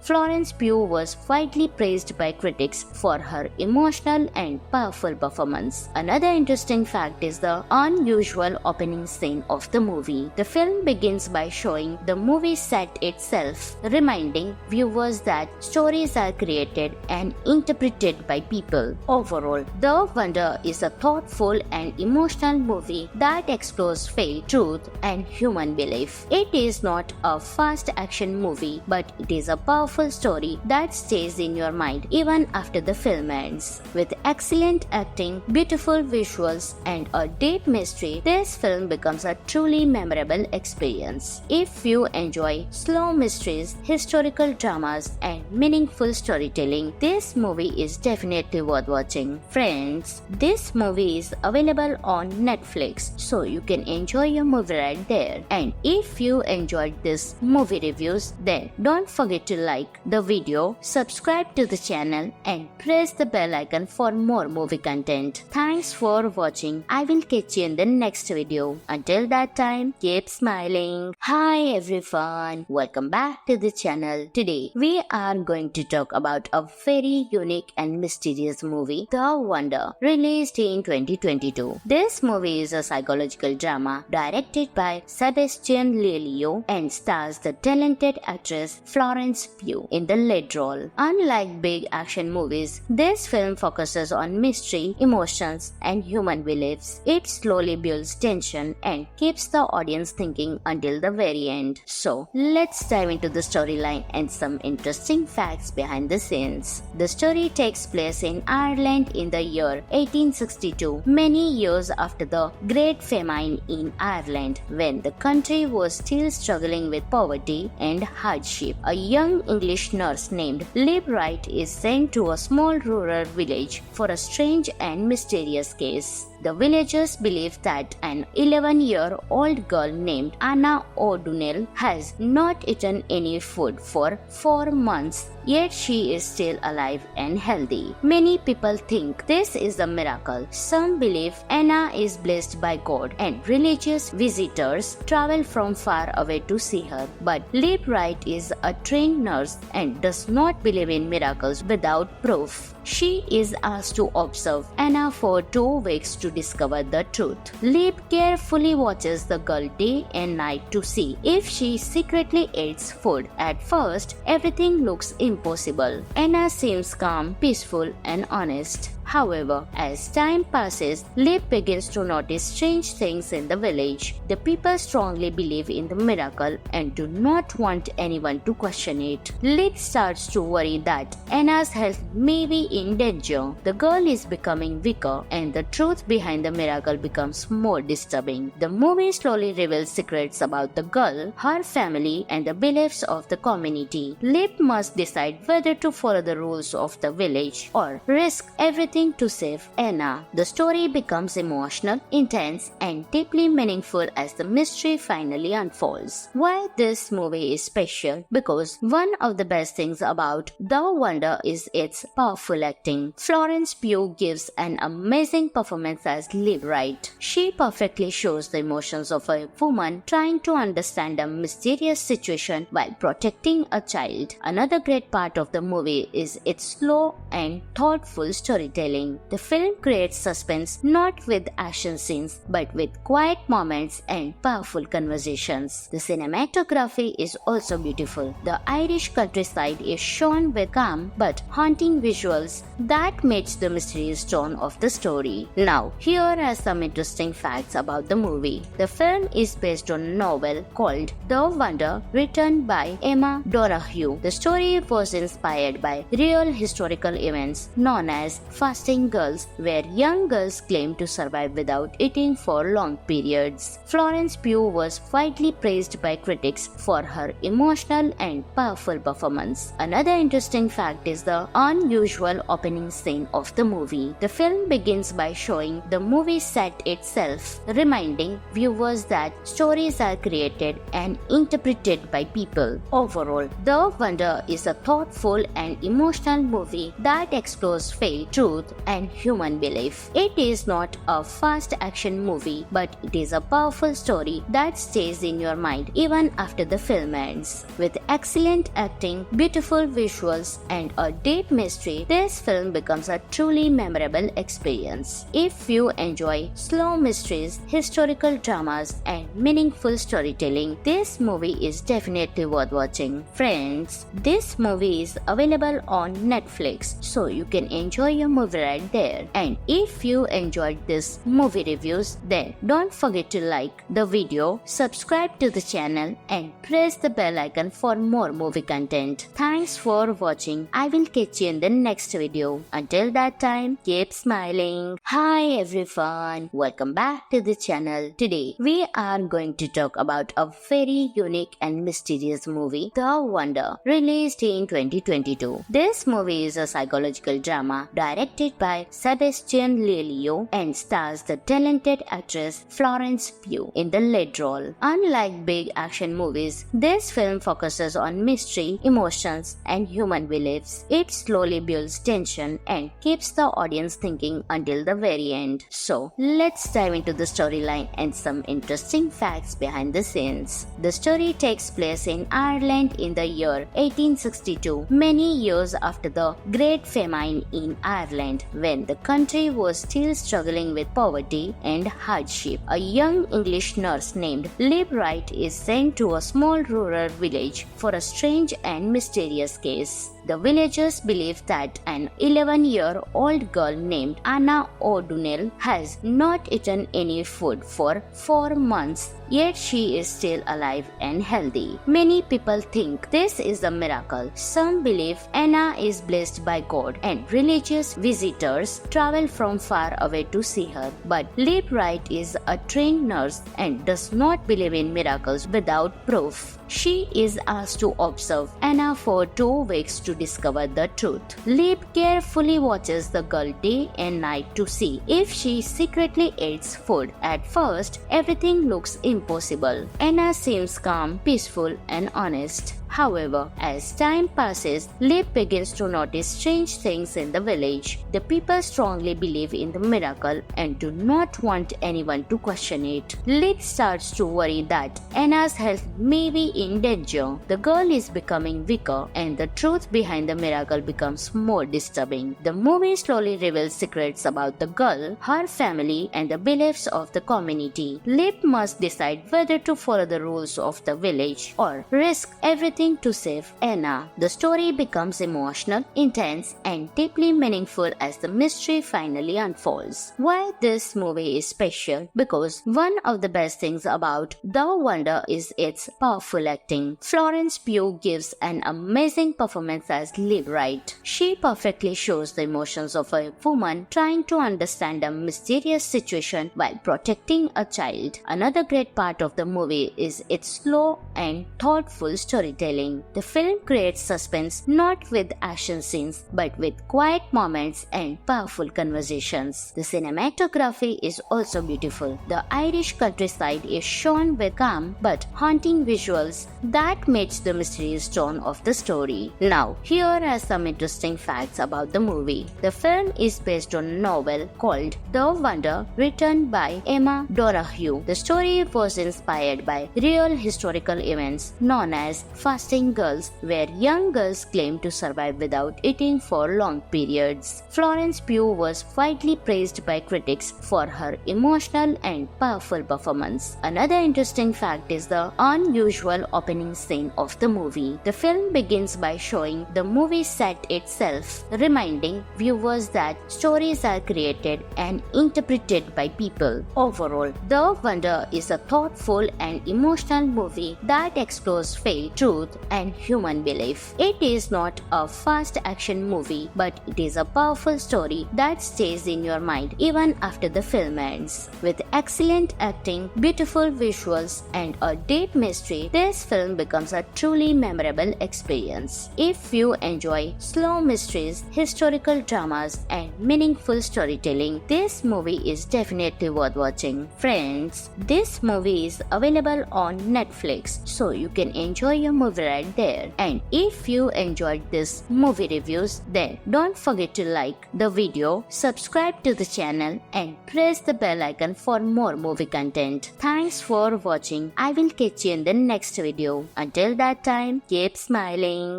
Florence Pugh was widely praised by critics for her emotional and powerful performance. Another interesting fact is the unusual opening scene of the movie. The film begins by showing the movie set itself, reminding viewers that stories are created and interpreted by people. Overall, The Wonder is a thoughtful and emotional movie that explores faith, truth, and human belief. It is not a fast action movie, but it is a powerful story that stays in your mind even after the film ends. With excellent acting, beautiful visuals, and a deep mystery, this film becomes a truly memorable experience. If you enjoy slow mysteries, historical dramas, and meaningful storytelling, this movie is definitely worth watching. Friends, this movie is available on Netflix, so you can enjoy your movie right there. And if you enjoyed this movie reviews, then don't forget to like the video, subscribe to the channel, and press the bell icon for more movie content. Thanks for watching. I will catch you in the next video. Until that time, keep smiling. Hi everyone, welcome back to the channel. Today we are going to talk about a very unique and mysterious movie, The Wonder, released in 2022. This movie is a psychological drama directed by Sebastian Lelio and stars the talented actress Florence Pugh in the lead role. Unlike big action movies, this film focuses on mystery, emotions, and human beliefs. It slowly builds tension and keeps the audience thinking until the very end. So, let's dive into the storyline and some interesting facts behind the scenes. The story takes place in Ireland in the year 1862, many years after the Great Famine in Ireland, when the country was still struggling with poverty and hardship. A young English nurse named Liv Wright is sent to a small rural village for a strange and mysterious case. The villagers believe that an 11-year-old girl named Anna O'Donnell has not eaten any food for 4 months, yet she is still alive and healthy. Many people think this is a miracle. Some believe Anna is blessed by God, and religious visitors travel from far away to see her. But Liv Wright is a trained nurse and does not believe in miracles without proof. She is asked to observe Anna for 2 weeks to discover the truth. Liv carefully watches the girl day and night to see if she secretly eats food. At first, everything looks impossible. Anna seems calm, peaceful, and honest. However, as time passes, Liv begins to notice strange things in the village. The people strongly believe in the miracle and do not want anyone to question it. Liv starts to worry that Anna's health may be in danger. The girl is becoming weaker, and the truth behind the miracle becomes more disturbing. The movie slowly reveals secrets about the girl, her family, and the beliefs of the community. Liv must decide whether to follow the rules of the village or risk everything everything to save Anna. The story becomes emotional, intense, and deeply meaningful as the mystery finally unfolds. Why this movie is special? Because one of the best things about The Wonder is its powerful acting. Florence Pugh gives an amazing performance as Liv Wright. She perfectly shows the emotions of a woman trying to understand a mysterious situation while protecting a child. Another great part of the movie is its slow and thoughtful storytelling. The film creates suspense not with action scenes but with quiet moments and powerful conversations. The cinematography is also beautiful. The Irish countryside is shown with calm but haunting visuals that match the mysterious tone of the story. Now, here are some interesting facts about the movie. The film is based on a novel called The Wonder, written by Emma Donoghue. The story was inspired by real historical events known as fasting girls, where young girls claim to survive without eating for long periods. Florence Pugh was widely praised by critics for her emotional and powerful performance. Another interesting fact is the unusual opening scene of the movie. The film begins by showing the movie set itself, reminding viewers that stories are created and interpreted by people. Overall, The Wonder is a thoughtful and emotional movie that explores faith, truth, and human belief. It is not a fast action movie, but it is a powerful story that stays in your mind even after the film ends. With excellent acting, beautiful visuals, and a deep mystery, this film becomes a truly memorable experience. If you enjoy slow mysteries, historical dramas, and meaningful storytelling, this movie is definitely worth watching. Friends, this movie is available on Netflix, so you can enjoy your movie right there. And if you enjoyed this movie reviews, then don't forget to like the video, subscribe to the channel, and press the bell icon for more movie content. Thanks for watching. I will catch you in the next video. Until that time, keep smiling. Hi everyone, welcome back to the channel. Today we are going to talk about a very unique and mysterious movie, The Wonder, released in 2022. This movie is a psychological drama directed by Sebastian Lelio and stars the talented actress Florence Pugh in the lead role. Unlike big action movies, this film focuses on mystery, emotions, and human beliefs. It slowly builds tension and keeps the audience thinking until the very end. So, let's dive into the storyline and some interesting facts behind the scenes. The story takes place in Ireland in the year 1862, many years after the Great Famine in Ireland, when the country was still struggling with poverty and hardship. A young English nurse named Liv Wright is sent to a small rural village for a strange and mysterious case. The villagers believe that an 11-year-old girl named Anna O'Donnell has not eaten any food for 4 months, yet she is still alive and healthy. Many people think this is a miracle. Some believe Anna is blessed by God, and religious visitors travel from far away to see her. But Liv Wright is a trained nurse and does not believe in miracles without proof. She is asked to observe Anna for 2 weeks to discover the truth. Liv carefully watches the girl day and night to see if she secretly eats food. At first, everything looks impossible. Anna seems calm, peaceful, and honest. However, as time passes, Liv begins to notice strange things in the village. The people strongly believe in the miracle and do not want anyone to question it. Liv starts to worry that Anna's health may be in danger. The girl is becoming weaker, and the truth behind the miracle becomes more disturbing. The movie slowly reveals secrets about the girl, her family, and the beliefs of the community. Liv must decide whether to follow the rules of the village or risk everything to save Anna. The story becomes emotional, intense, and deeply meaningful as the mystery finally unfolds. Why this movie is special? Because one of the best things about The Wonder is its powerful beautiful acting. Florence Pugh gives an amazing performance as Liv Wright. She perfectly shows the emotions of a woman trying to understand a mysterious situation while protecting a child. Another great part of the movie is its slow and thoughtful storytelling. The film creates suspense not with action scenes but with quiet moments and powerful conversations. The cinematography is also beautiful. The Irish countryside is shown with calm but haunting visuals that match the mysterious tone of the story. Now, here are some interesting facts about the movie. The film is based on a novel called The Wonder, written by Emma Donoghue. The story was inspired by real historical events known as fasting girls, where young girls claim to survive without eating for long periods. Florence Pugh was widely praised by critics for her emotional and powerful performance. Another interesting fact is the unusual opening scene of the movie. The film begins by showing the movie set itself, reminding viewers that stories are created and interpreted by people. Overall, The Wonder is a thoughtful and emotional movie that explores faith, truth, and human belief. It is not a fast action movie, but it is a powerful story that stays in your mind even after the film ends. With excellent acting, beautiful visuals, and a deep mystery, this film becomes a truly memorable experience. If you enjoy slow mysteries, historical dramas, and meaningful storytelling, this movie is definitely worth watching. Friends, this movie is available on Netflix, so you can enjoy your movie right there. And if you enjoyed this movie reviews, then don't forget to like the video, subscribe to the channel, and press the bell icon for more movie content. Thanks for watching. I will catch you in the next video. Until that time, keep smiling.